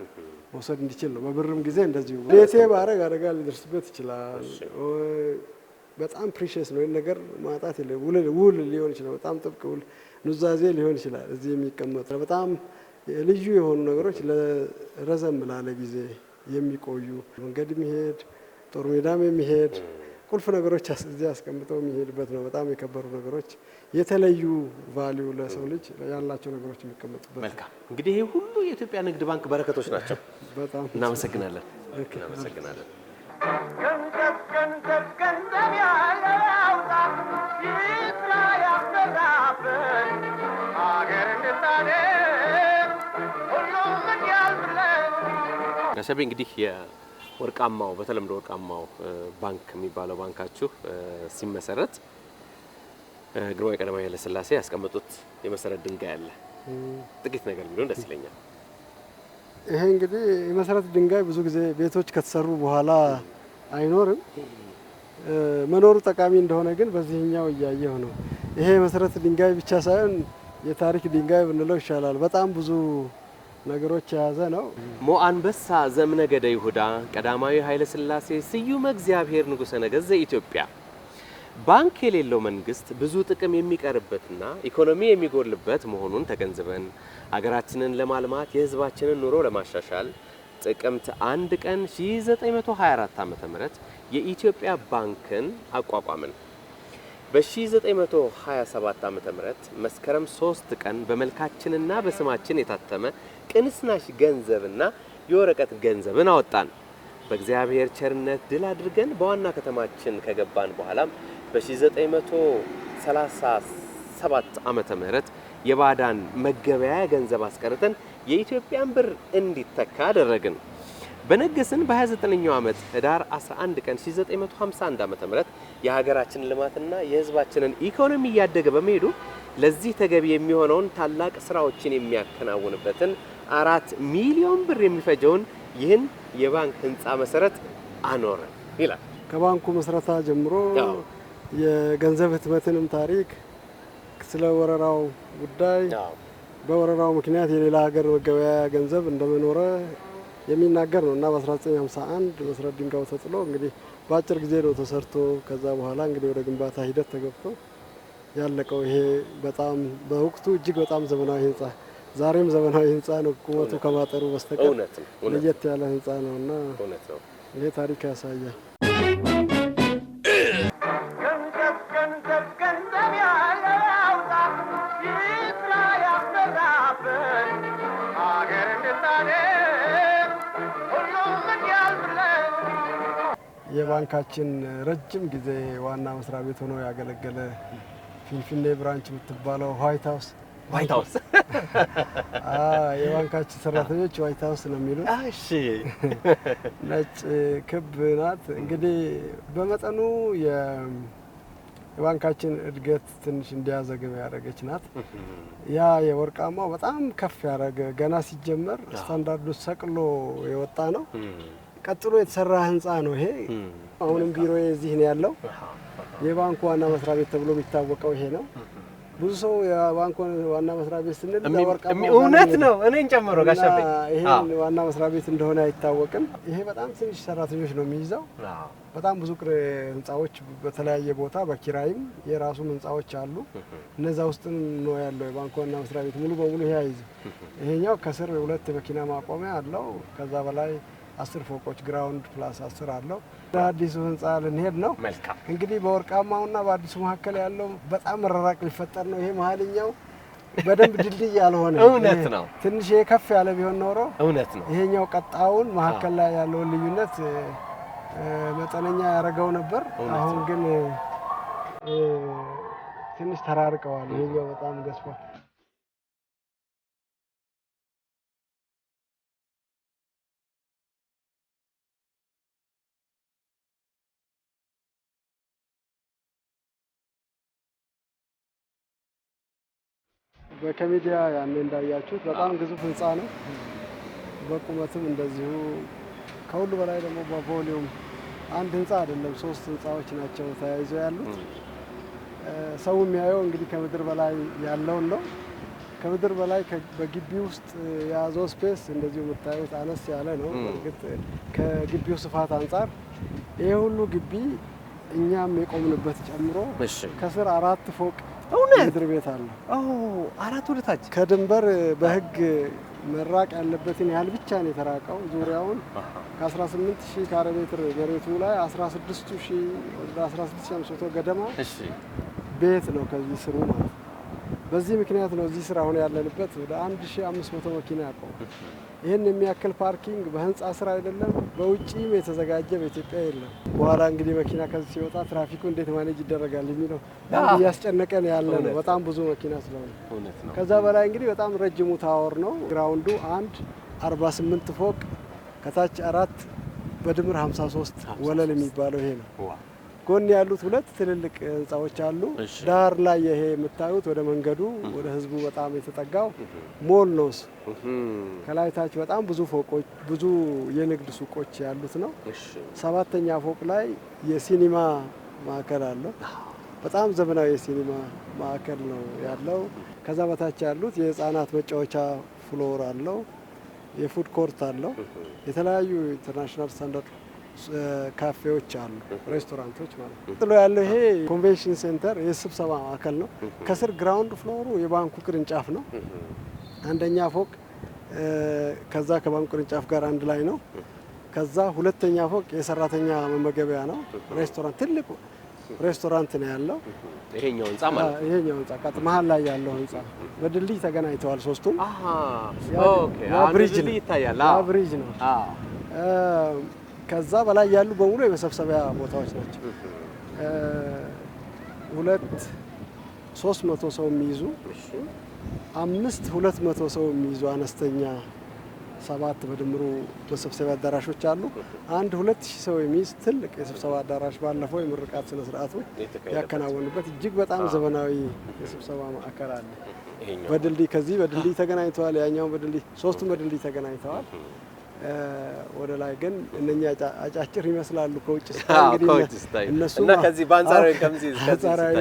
መውሰድ እንዲችል ነው። በብርም ጊዜ እንደዚሁ ቤቴ ባረግ አደጋ ሊደርስበት ይችላል። በጣም ፕሪሺየስ ነው ነገር ማጣት የለም። ውል ሊሆን ይችላል። በጣም ጥብቅ ውል ኑዛዜ ሊሆን ይችላል። እዚህ የሚቀመጥ በጣም ልዩ የሆኑ ነገሮች ለረዘም ላለ ጊዜ የሚቆዩ መንገድ የሚሄድ ጦር ሜዳም የሚሄድ ቁልፍ ነገሮች እዚህ አስቀምጠው የሚሄድበት ነው። በጣም የከበሩ ነገሮች የተለዩ ቫልዩ ለሰው ልጅ ያላቸው ነገሮች የሚቀመጡበት። መልካም እንግዲህ ይሄ ሁሉ የኢትዮጵያ ንግድ ባንክ በረከቶች ናቸው። በጣም እናመሰግናለን። እናመሰግናለን። ገንዘብ ያውጣ ይስራ ያበዛብን አገር እንድታደግ ሁሉም እንዲያልፍለን። ነሰቤ እንግዲህ የወርቃማው በተለምዶ ወርቃማው ባንክ የሚባለው ባንካችሁ ሲመሰረት ግርማዊ ቀዳማዊ ኃይለ ሥላሴ ያስቀመጡት የመሰረት ድንጋይ አለ። ጥቂት ነገር ቢሆን ደስ ይለኛል። ይሄ እንግዲህ የመሰረት ድንጋይ ብዙ ጊዜ ቤቶች ከተሰሩ በኋላ አይኖርም። መኖሩ ጠቃሚ እንደሆነ ግን በዚህኛው እያየሁ ነው። ይሄ የመሰረት ድንጋይ ብቻ ሳይሆን የታሪክ ድንጋይ ብንለው ይሻላል። በጣም ብዙ ነገሮች የያዘ ነው። ሞአንበሳ ዘእምነገደ ይሁዳ ቀዳማዊ ኃይለ ሥላሴ ስዩመ እግዚአብሔር ንጉሠ ነገሥት ዘኢትዮጵያ። ባንክ የሌለው መንግስት ብዙ ጥቅም የሚቀርበትና ኢኮኖሚ የሚጎልበት መሆኑን ተገንዝበን ሀገራችንን ለማልማት የሕዝባችንን ኑሮ ለማሻሻል ጥቅምት 1 ቀን 1924 ዓ.ም የኢትዮጵያ ባንክን አቋቋምን። በ1927 ዓ.ም መስከረም 3 ቀን በመልካችንና በስማችን የታተመ ቅንስናሽ ገንዘብና የወረቀት ገንዘብን አወጣን። በእግዚአብሔር ቸርነት ድል አድርገን በዋና ከተማችን ከገባን በኋላም በ1937 ዓመተ ምህረት የባዳን መገበያያ ገንዘብ አስቀርተን የኢትዮጵያን ብር እንዲተካ አደረግን። በነገስን በ29ኛው ዓመት ህዳር 11 ቀን 1951 ዓመተ ምህረት የሀገራችን ልማትና የህዝባችንን ኢኮኖሚ እያደገ በመሄዱ ለዚህ ተገቢ የሚሆነውን ታላቅ ስራዎችን የሚያከናውንበትን 4 ሚሊዮን ብር የሚፈጀውን ይህን የባንክ ህንፃ መሰረት አኖረ ይላል። ከባንኩ መስረታ ጀምሮ የገንዘብ ህትመትንም ታሪክ ስለ ወረራው ጉዳይ በወረራው ምክንያት የሌላ ሀገር መገበያያ ገንዘብ እንደመኖረ የሚናገር ነው እና በ1951 መሰረት ድንጋዩ ተጥሎ እንግዲህ በአጭር ጊዜ ነው ተሰርቶ ከዛ በኋላ እንግዲህ ወደ ግንባታ ሂደት ተገብቶ ያለቀው። ይሄ በጣም በወቅቱ እጅግ በጣም ዘመናዊ ህንፃ፣ ዛሬም ዘመናዊ ህንፃ ነው። ቁመቱ ከማጠሩ በስተቀር ለየት ያለ ህንፃ ነውና ይሄ ታሪክ ያሳያል። ገንዘብ ያውጣ ይስራ ያበዛብን አገር እንድታደግ ሁሉም እንዲያልፍለን። የባንካችን ረጅም ጊዜ ዋና መስሪያ ቤት ሆኖ ያገለገለ ፊንፊኔ ብራንች የምትባለው ዋይት ሀውስ የባንካችን ሰራተኞች ዋይት ሀውስ ነው የሚሉት። እሺ ነጭ ክብ ናት። እንግዲህ በመጠኑ የባንካችን እድገት ትንሽ እንዲያዘግም ያደረገች ናት። ያ የወርቃማው በጣም ከፍ ያደረገ ገና ሲጀመር ስታንዳርዱ ሰቅሎ የወጣ ነው። ቀጥሎ የተሰራ ህንፃ ነው ይሄ። አሁንም ቢሮ እዚህ ነው ያለው። የባንኩ ዋና መስሪያ ቤት ተብሎ የሚታወቀው ይሄ ነው። ብዙ ሰው የባንኩ ዋና መስሪያ ቤት ስንል ወርቃማው እውነት ነው፣ እኔን ጨምሮ ጋሻቤ ይሄ ዋና መስሪያ ቤት እንደሆነ አይታወቅም። ይሄ በጣም ትንሽ ሰራተኞች ነው የሚይዘው። በጣም ብዙ ህንፃዎች በተለያየ ቦታ በኪራይም የራሱም ህንፃዎች አሉ። እነዛ ውስጥም ነው ያለው የባንኩ ዋና መስሪያ ቤት ሙሉ በሙሉ ይሄ አይይዝም። ይሄኛው ከስር 2 መኪና ማቆሚያ አለው። ከዛ በላይ 10 ፎቆች ግራውንድ ፕላስ 10 አለው። አዲሱ ህንፃ ልንሄድ ነው። እንግዲህ በወርቃማውና በአዲሱ መካከል ያለው በጣም መራራቅ ሊፈጠር ነው። ይሄ መሀልኛው በደንብ ድልድይ ያልሆነ እውነት ነው። ትንሽ ከፍ ያለ ቢሆን ኖሮ እውነት ነው። ይሄኛው ቀጣውን መካከል ላይ ያለውን ልዩነት መጠነኛ ያደረገው ነበር። አሁን ግን ትንሽ ተራርቀዋል። ይሄኛው በጣም ገዝፏል። በከሚዲያ ያኔ እንዳያችሁት በጣም ግዙፍ ህንፃ ነው። በቁመትም እንደዚሁ ከሁሉ በላይ ደግሞ በቮሊዩም አንድ ህንፃ አይደለም 3 ህንፃዎች ናቸው ተያይዘው ያሉት። ሰው የሚያየው እንግዲህ ከምድር በላይ ያለውን ነው። ከምድር በላይ በግቢ ውስጥ የያዘው ስፔስ እንደዚሁ የምታዩት አነስ ያለ ነው። እርግጥ ከግቢው ስፋት አንጻር ይሄ ሁሉ ግቢ እኛም የቆምንበት ጨምሮ ከስር 4 ፎቅ ምድር ቤት አለ። አራት ወደ ታች ከድንበር በህግ መራቅ ያለበትን ያህል ብቻ ነው የተራቀው። ዙሪያውን ከ18000 ካሬ ሜትር መሬቱ ላይ 16500 ገደማ ቤት ነው ከዚህ ስሩ ማለት ነው። በዚህ ምክንያት ነው እዚህ ስራ አሁን ያለንበት ወደ 1500 መኪና ያቆም። ይህን የሚያክል ፓርኪንግ በህንፃ ስራ አይደለም በውጪም የተዘጋጀ በኢትዮጵያ የለም። በኋላ እንግዲህ መኪና ከዚህ ሲወጣ ትራፊኩ እንዴት ማኔጅ ይደረጋል የሚለው እያስጨነቀን ያለ ነው። በጣም ብዙ መኪና ስለሆነ ከዛ በላይ እንግዲህ በጣም ረጅሙ ታወር ነው። ግራውንዱ 48 ፎቅ ከታች 4 በድምር 53 ወለል የሚባለው ይሄ ነው። ጎን ያሉት 2 ትልልቅ ህንፃዎች አሉ። ዳር ላይ ይሄ የምታዩት ወደ መንገዱ ወደ ህዝቡ በጣም የተጠጋው ሞል ነው። ከላይ ታች በጣም ብዙ ፎቆች ብዙ የንግድ ሱቆች ያሉት ነው። 7ኛ ፎቅ ላይ የሲኒማ ማዕከል አለው። በጣም ዘመናዊ የሲኒማ ማዕከል ነው ያለው። ከዛ በታች ያሉት የህፃናት መጫወቻ ፍሎር አለው። የፉድ ኮርት አለው። የተለያዩ ኢንተርናሽናል ስታንዳርድ ካፌዎች አሉ፣ ሬስቶራንቶች ማለት ነው። ጥሎ ያለው ይሄ ኮንቬንሽን ሴንተር የስብሰባ ማዕከል ነው። ከስር ግራውንድ ፍሎሩ የባንኩ ቅርንጫፍ ነው። 1ኛ ፎቅ ከዛ ከባንኩ ቅርንጫፍ ጋር አንድ ላይ ነው። ከዛ 2ኛ ፎቅ የሰራተኛ መመገቢያ ነው። ሬስቶራንት ትልቁ ሬስቶራንት ነው ያለው። ይሄኛው ህንጻ ማለት ነው። ይሄኛው ህንጻ መሀል ላይ ያለው ህንጻ በድልድይ ተገናኝተዋል ሶስቱም። ኦኬ ብሪጅ ይታያል። ብሪጅ ነው። ከዛ በላይ ያሉ በሙሉ የመሰብሰቢያ ቦታዎች ናቸው። 300 ሰው የሚይዙ 200 ሰው የሚይዙ አነስተኛ 7 በድምሩ መሰብሰቢያ አዳራሾች አሉ። 2000 ሰው የሚይዝ ትልቅ የስብሰባ አዳራሽ ባለፈው የምርቃት ስነ ስርዓቱ ያከናወኑበት እጅግ በጣም ዘመናዊ የስብሰባ ማዕከል አለ። በድልድይ ከዚህ በድልድይ ተገናኝተዋል። ያኛው በድልድይ 3ቱም በድልድይ ተገናኝተዋል። ወደ ላይ ግን እነኛ አጫጭር ይመስላሉ ከውጭ ስታይ እነሱ እና ከዚህ ባንጻራዊ ከዚህ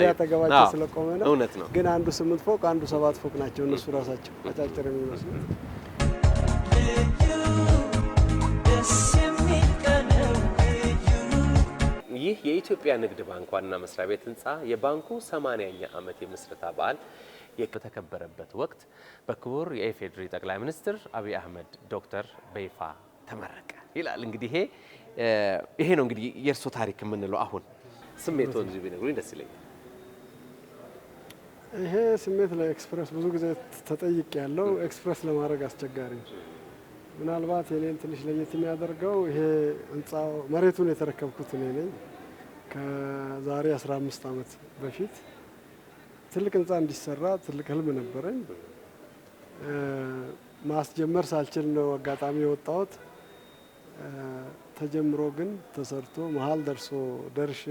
ያጠገባቸው ስለቆመ ነው። ግን አንዱ 8 ፎቅ አንዱ 7 ፎቅ ናቸው እነሱ ራሳቸው አጫጭር የሚመስሉት። ይህ የኢትዮጵያ ንግድ ባንክ ዋና መስሪያ ቤት ህንፃ የባንኩ 80ኛ ዓመት የምስረታ በዓል በተከበረበት ወቅት በክቡር የኢፌዴሪ ጠቅላይ ሚኒስትር አብይ አህመድ ዶክተር በይፋ ተመረቀ ይላል። እንግዲህ ይሄ ነው እንግዲህ የእርሶ ታሪክ የምንለው። አሁን ስሜቶን እዚህ ቢነግሩኝ ደስ ይለኛል። ይሄ ስሜት ለኤክስፕረስ ብዙ ጊዜ ተጠይቅ ያለው ኤክስፕረስ ለማድረግ አስቸጋሪ ነው። ምናልባት የኔን ትንሽ ለየት የሚያደርገው ይሄ ህንፃው መሬቱን የተረከብኩት እኔ ነኝ ከዛሬ 15 ዓመት በፊት። ትልቅ ህንፃ እንዲሰራ ትልቅ ህልም ነበረኝ። ማስጀመር ሳልችል ነው አጋጣሚ የወጣሁት። ተጀምሮ ግን ተሰርቶ መሀል ደርሼ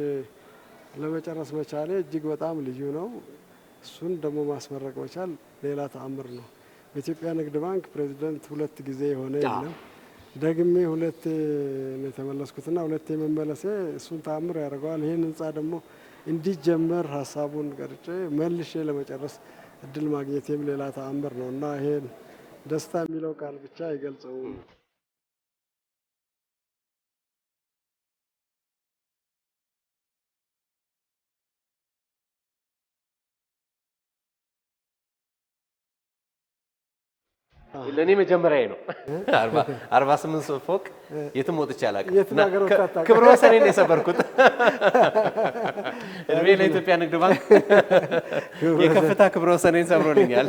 ለመጨረስ መቻሌ እጅግ በጣም ልዩ ነው። እሱን ደግሞ ማስመረቅ መቻል ሌላ ተአምር ነው። በኢትዮጵያ ንግድ ባንክ ፕሬዚደንት 2 ጊዜ የሆነ የለም። ደግሜ 2 ነው የተመለስኩትና 2 መመለሴ እሱን ተአምር ያደርገዋል። ይህን ህንፃ ደግሞ እንዲጀመር ሀሳቡን ቀርጬ መልሼ ለመጨረስ እድል ማግኘቴም ሌላ ተአምር ነው እና ይሄን ደስታ የሚለው ቃል ብቻ አይገልጸውም። ለኔ መጀመሪያዬ ነው። 48 ፎቅ የትም ወጥቼ አላውቅም። ክብረ ወሰኔን የሰበርኩት እድሜ ለኢትዮጵያ ንግድ ባንክ የከፍታ ክብረ ወሰኔን ሰብሮልኛል።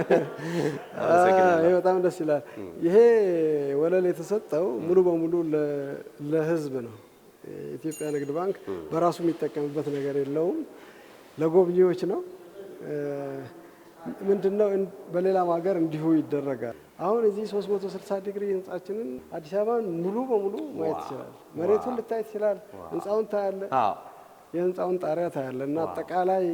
ይሄ በጣም ደስ ይላል። ይሄ ወለል የተሰጠው ሙሉ በሙሉ ለህዝብ ነው። የኢትዮጵያ ንግድ ባንክ በራሱ የሚጠቀምበት ነገር የለውም። ለጎብኚዎች ነው። ምንድነው በሌላም ሀገር እንዲሁ ይደረጋል። አሁን እዚህ 360 ዲግሪ ህንጻችንን አዲስ አበባን ሙሉ በሙሉ ማየት ይችላል። መሬቱን ልታይ ይችላል። ህንጻውን ታያለ። የህንጻውን ጣሪያ ታያለ እና አጠቃላይ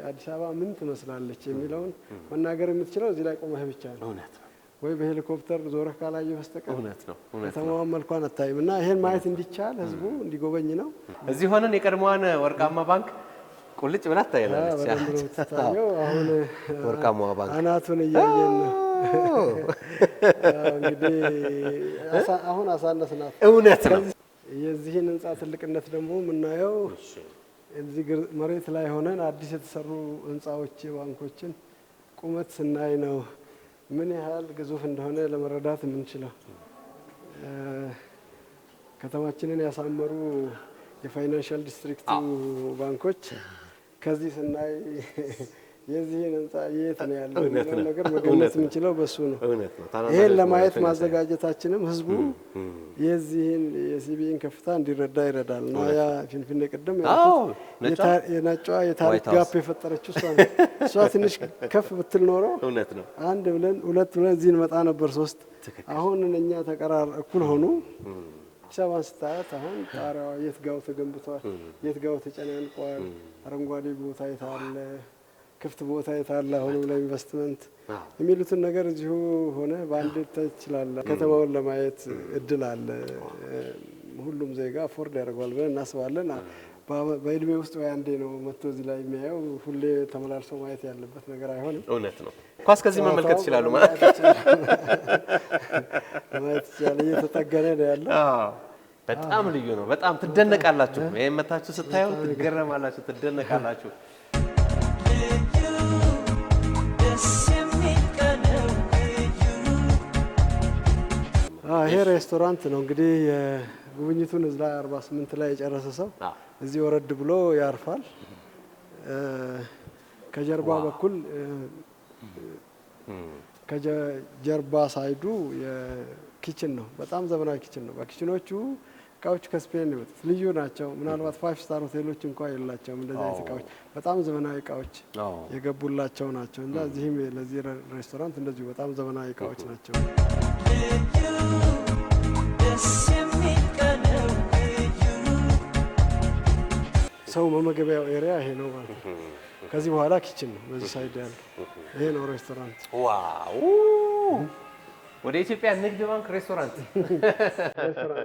አዲስ አበባ ምን ትመስላለች የሚለውን መናገር የምትችለው እዚህ ላይ ቆመህ ብቻ ነው። እውነት ነው። ወይ በሄሊኮፕተር ዞረህ ካላየህ በስተቀር እውነት ነው። ከተማዋን መልኳን አታይም እና ይሄን ማየት እንዲቻል ህዝቡ እንዲጎበኝ ነው። እዚህ ሆነን የቀድሞዋን ወርቃማ ባንክ ቁልጭ ብላ ታያለች። አሁን ወርቃማዋ ባንክ አናቱን እያየን ነው። እንግዲህ አሁን አሳነስናት። እውነት ነው። የዚህን ህንጻ ትልቅነት ደግሞ የምናየው እዚህ መሬት ላይ ሆነን አዲስ የተሰሩ ህንጻዎች ባንኮችን ቁመት ስናይ ነው ምን ያህል ግዙፍ እንደሆነ ለመረዳት የምንችለው። ከተማችንን ያሳመሩ የፋይናንሻል ዲስትሪክቱ ባንኮች ከዚህ ስናይ የዚህን ህንጻ የት ነው ያለው ነገር መገመት የምንችለው በሱ ነው። ይሄን ለማየት ማዘጋጀታችንም ህዝቡ የዚህን የሲቢኢን ከፍታ እንዲረዳ ይረዳል እና ያ ፊንፊኔ ቅድም የነጯ የታሪክ ጋፕ የፈጠረችው እሷ ትንሽ ከፍ ብትል ኖሮ አንድ ብለን ሁለት ብለን እዚህ እንመጣ ነበር 3። አሁን እኛ ተቀራር እኩል ሆኑ። አዲስ አበባን ስታያት አሁን ጣሪያዋ የት ጋው ተገንብቷል፣ የት ጋው ተጨናንቋል፣ አረንጓዴ ቦታ የታለ፣ ክፍት ቦታ የታለ፣ አሁንም ለኢንቨስትመንት የሚሉትን ነገር እዚሁ ሆነ በአንድ ትችላለህ። ከተማውን ለማየት እድል አለ። ሁሉም ዜጋ አፎርድ ያደርገዋል ብለን እናስባለን። በእድሜ ውስጥ ወይ አንዴ ነው መጥቶ እዚህ ላይ የሚያየው። ሁሌ ተመላልሶ ማየት ያለበት ነገር አይሆንም። እውነት ነው። ኳስ ከዚህ መመልከት ይችላሉ ማለት ማየት ይችላል። እየተጠገነ ነው ያለው። በጣም ልዩ ነው። በጣም ትደነቃላችሁ። ይሄን መታችሁ ስታዩ ትገረማላችሁ፣ ትደነቃላችሁ። ይሄ ሬስቶራንት ነው እንግዲህ ጉብኝቱን እዛ 48 ላይ የጨረሰ ሰው እዚህ ወረድ ብሎ ያርፋል። ከጀርባ በኩል ከጀርባ ሳይዱ የኪችን ነው። በጣም ዘመናዊ ኪችን ነው። በኪችኖቹ እቃዎች ከስፔን ነው የመጡት። ልዩ ናቸው። ምናልባት 5 ስታር ሆቴሎች እንኳን የላቸውም እንደዚህ አይነት እቃዎች። በጣም ዘመናዊ እቃዎች የገቡላቸው ናቸው እና እዚህም ለዚህ ሬስቶራንት እንደዚሁ በጣም ዘመናዊ እቃዎች ናቸው። ሰው መመገቢያው ኤሪያ ይሄ ነው ማለት ነው። ከዚህ በኋላ ኪችን ነው በዚህ ሳይድ ያለው። ይሄ ነው ሬስቶራንት። ዋው! ወደ ኢትዮጵያ ንግድ ባንክ ሬስቶራንት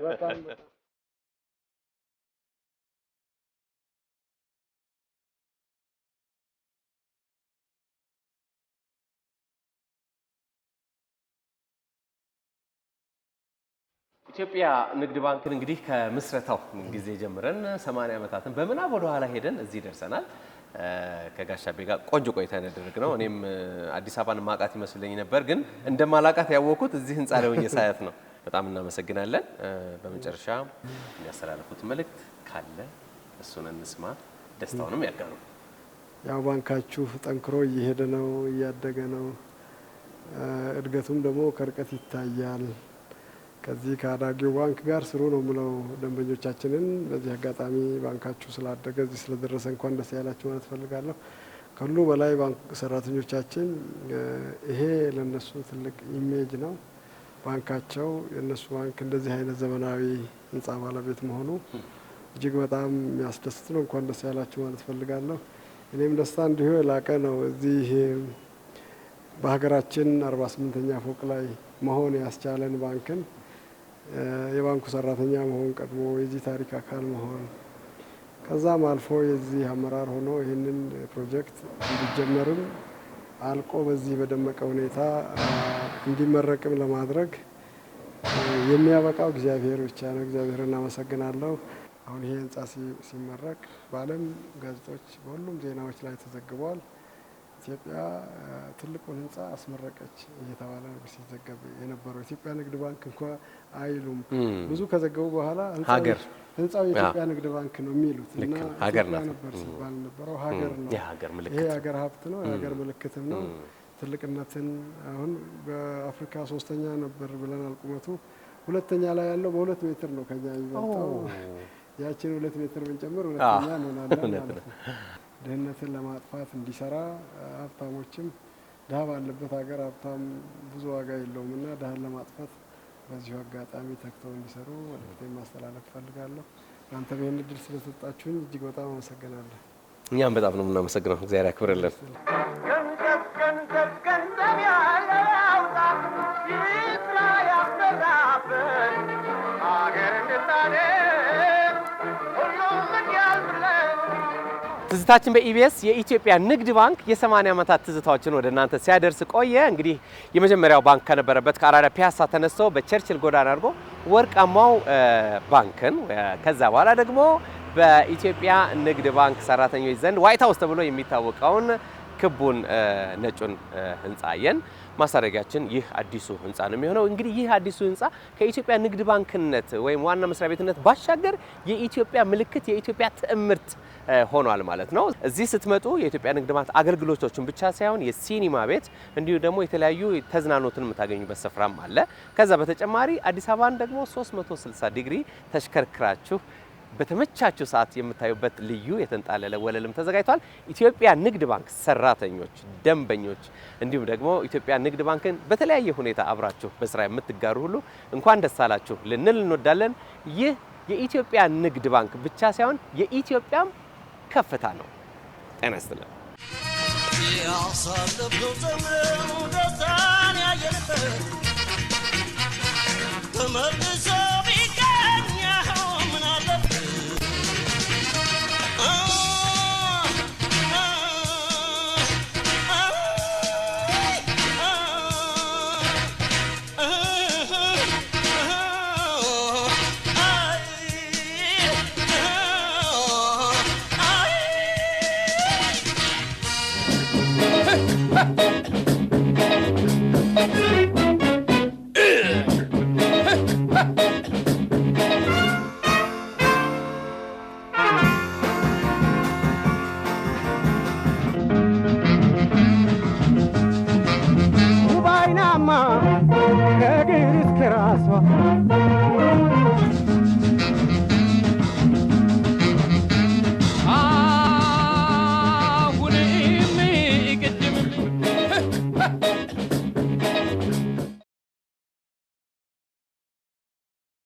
በጣም ኢትዮጵያ ንግድ ባንክን እንግዲህ ከምስረታው ጊዜ ጀምረን 80 ዓመታትን በምናብ ወደ ኋላ ሄደን እዚህ ደርሰናል። ከጋሻቤ ጋር ቆንጆ ቆይታ ያደረግነው። እኔም አዲስ አበባን ማቃት ይመስለኝ ነበር፣ ግን እንደማላቃት ያወቅኩት እዚህ ህንጻ ላይ ሆኜ ሳያት ነው። በጣም እናመሰግናለን። በመጨረሻ የሚያስተላልፉት መልእክት ካለ እሱን እንስማ፣ ደስታውንም ያጋሩ። ያው ባንካችሁ ጠንክሮ እየሄደ ነው፣ እያደገ ነው። እድገቱም ደግሞ ከርቀት ይታያል። ከዚህ ከአዳጊው ባንክ ጋር ስሩ ነው የምለው ደንበኞቻችንን። በዚህ አጋጣሚ ባንካችሁ ስላደገ እዚህ ስለደረሰ እንኳን ደስ ያላችሁ ማለት ፈልጋለሁ። ከሁሉ በላይ ባንክ ሰራተኞቻችን ይሄ ለነሱ ትልቅ ኢሜጅ ነው። ባንካቸው የነሱ ባንክ እንደዚህ አይነት ዘመናዊ ህንጻ ባለቤት መሆኑ እጅግ በጣም የሚያስደስት ነው። እንኳን ደስ ያላችሁ ማለት ፈልጋለሁ። እኔም ደስታ እንዲሁ የላቀ ነው። እዚህ በሀገራችን 48ኛ ፎቅ ላይ መሆን ያስቻለን ባንክን የባንኩ ሰራተኛ መሆን ቀድሞ የዚህ ታሪክ አካል መሆን ከዛም አልፎ የዚህ አመራር ሆኖ ይህንን ፕሮጀክት እንዲጀመርም አልቆ በዚህ በደመቀ ሁኔታ እንዲመረቅም ለማድረግ የሚያበቃው እግዚአብሔር ብቻ ነው። እግዚአብሔር እናመሰግናለሁ። አሁን ይሄ ህንጻ ሲመረቅ በዓለም ጋዜጦች በሁሉም ዜናዎች ላይ ተዘግቧል። ኢትዮጵያ ትልቁን ህንጻ አስመረቀች እየተባለ ነበር ሲዘገብ የነበረው። ኢትዮጵያ ንግድ ባንክ እንኳን አይሉም። ብዙ ከዘገቡ በኋላ ህንጻው የኢትዮጵያ ንግድ ባንክ ነው የሚሉት እና ሀገር ነበር ሲባል ነበረው። ሀገር ነው። ይሄ ሀገር ሀብት ነው፣ የሀገር ምልክትም ነው። ትልቅነትን አሁን በአፍሪካ 3ኛ ነበር ብለናል ቁመቱ። 2ኛ ላይ ያለው በ2 ሜትር ነው ከኛ የሚበልጠው። ያችን 2 ሜትር ብንጨምር 2ኛ እንሆናለን ማለት ነው። ድህነትን ለማጥፋት እንዲሰራ ሀብታሞችም ድሀ ባለበት ሀገር ሀብታም ብዙ ዋጋ የለውም እና ድሀን ለማጥፋት በዚሁ አጋጣሚ ተግተው እንዲሰሩ መልእክቴን ማስተላለፍ እፈልጋለሁ። እናንተም ይህን እድል ስለሰጣችሁኝ እጅግ በጣም አመሰግናለሁ። እኛም በጣም ነው የምናመሰግነው። እግዚአብሔር ያክብርልን። ገንዘብ ያውጣ ይስራ ያበዛብን ሀገር እንድታደግ ሁሉም እንዲያልፍለን። ትዝታችን በኢቢኤስ የኢትዮጵያ ንግድ ባንክ የ80 ዓመታት ትዝታዎችን ወደ እናንተ ሲያደርስ ቆየ። እንግዲህ የመጀመሪያው ባንክ ከነበረበት ከአራዳ ፒያሳ ተነስቶ በቸርችል ጎዳና አድርጎ ወርቃማው ባንክን ከዛ በኋላ ደግሞ በኢትዮጵያ ንግድ ባንክ ሰራተኞች ዘንድ ዋይት ሃውስ ተብሎ የሚታወቀውን ክቡን ነጩን ህንጻ አየን። ማሳረጊያችን ይህ አዲሱ ህንጻ ነው የሚሆነው። እንግዲህ ይህ አዲሱ ህንጻ ከኢትዮጵያ ንግድ ባንክነት ወይም ዋና መስሪያ ቤትነት ባሻገር የኢትዮጵያ ምልክት የኢትዮጵያ ትዕምርት ሆኗል ማለት ነው። እዚህ ስትመጡ የኢትዮጵያ ንግድ ባንክ አገልግሎቶችን ብቻ ሳይሆን የሲኒማ ቤት እንዲሁም ደግሞ የተለያዩ ተዝናኖትን የምታገኙበት ስፍራም አለ። ከዛ በተጨማሪ አዲስ አበባን ደግሞ 360 ዲግሪ ተሽከርክራችሁ በተመቻችሁ ሰዓት የምታዩበት ልዩ የተንጣለለ ወለልም ተዘጋጅቷል። ኢትዮጵያ ንግድ ባንክ ሰራተኞች፣ ደንበኞች እንዲሁም ደግሞ ኢትዮጵያ ንግድ ባንክን በተለያየ ሁኔታ አብራችሁ በስራ የምትጋሩ ሁሉ እንኳን ደስ አላችሁ ልንል እንወዳለን። ይህ የኢትዮጵያ ንግድ ባንክ ብቻ ሳይሆን የኢትዮጵያም ከፍታ ነው። ጤና ይስጥልን። ያሳለፍነው ዘመን ደስታን ያየንበት ተመልሶ ቢገኝ ምን አለበት?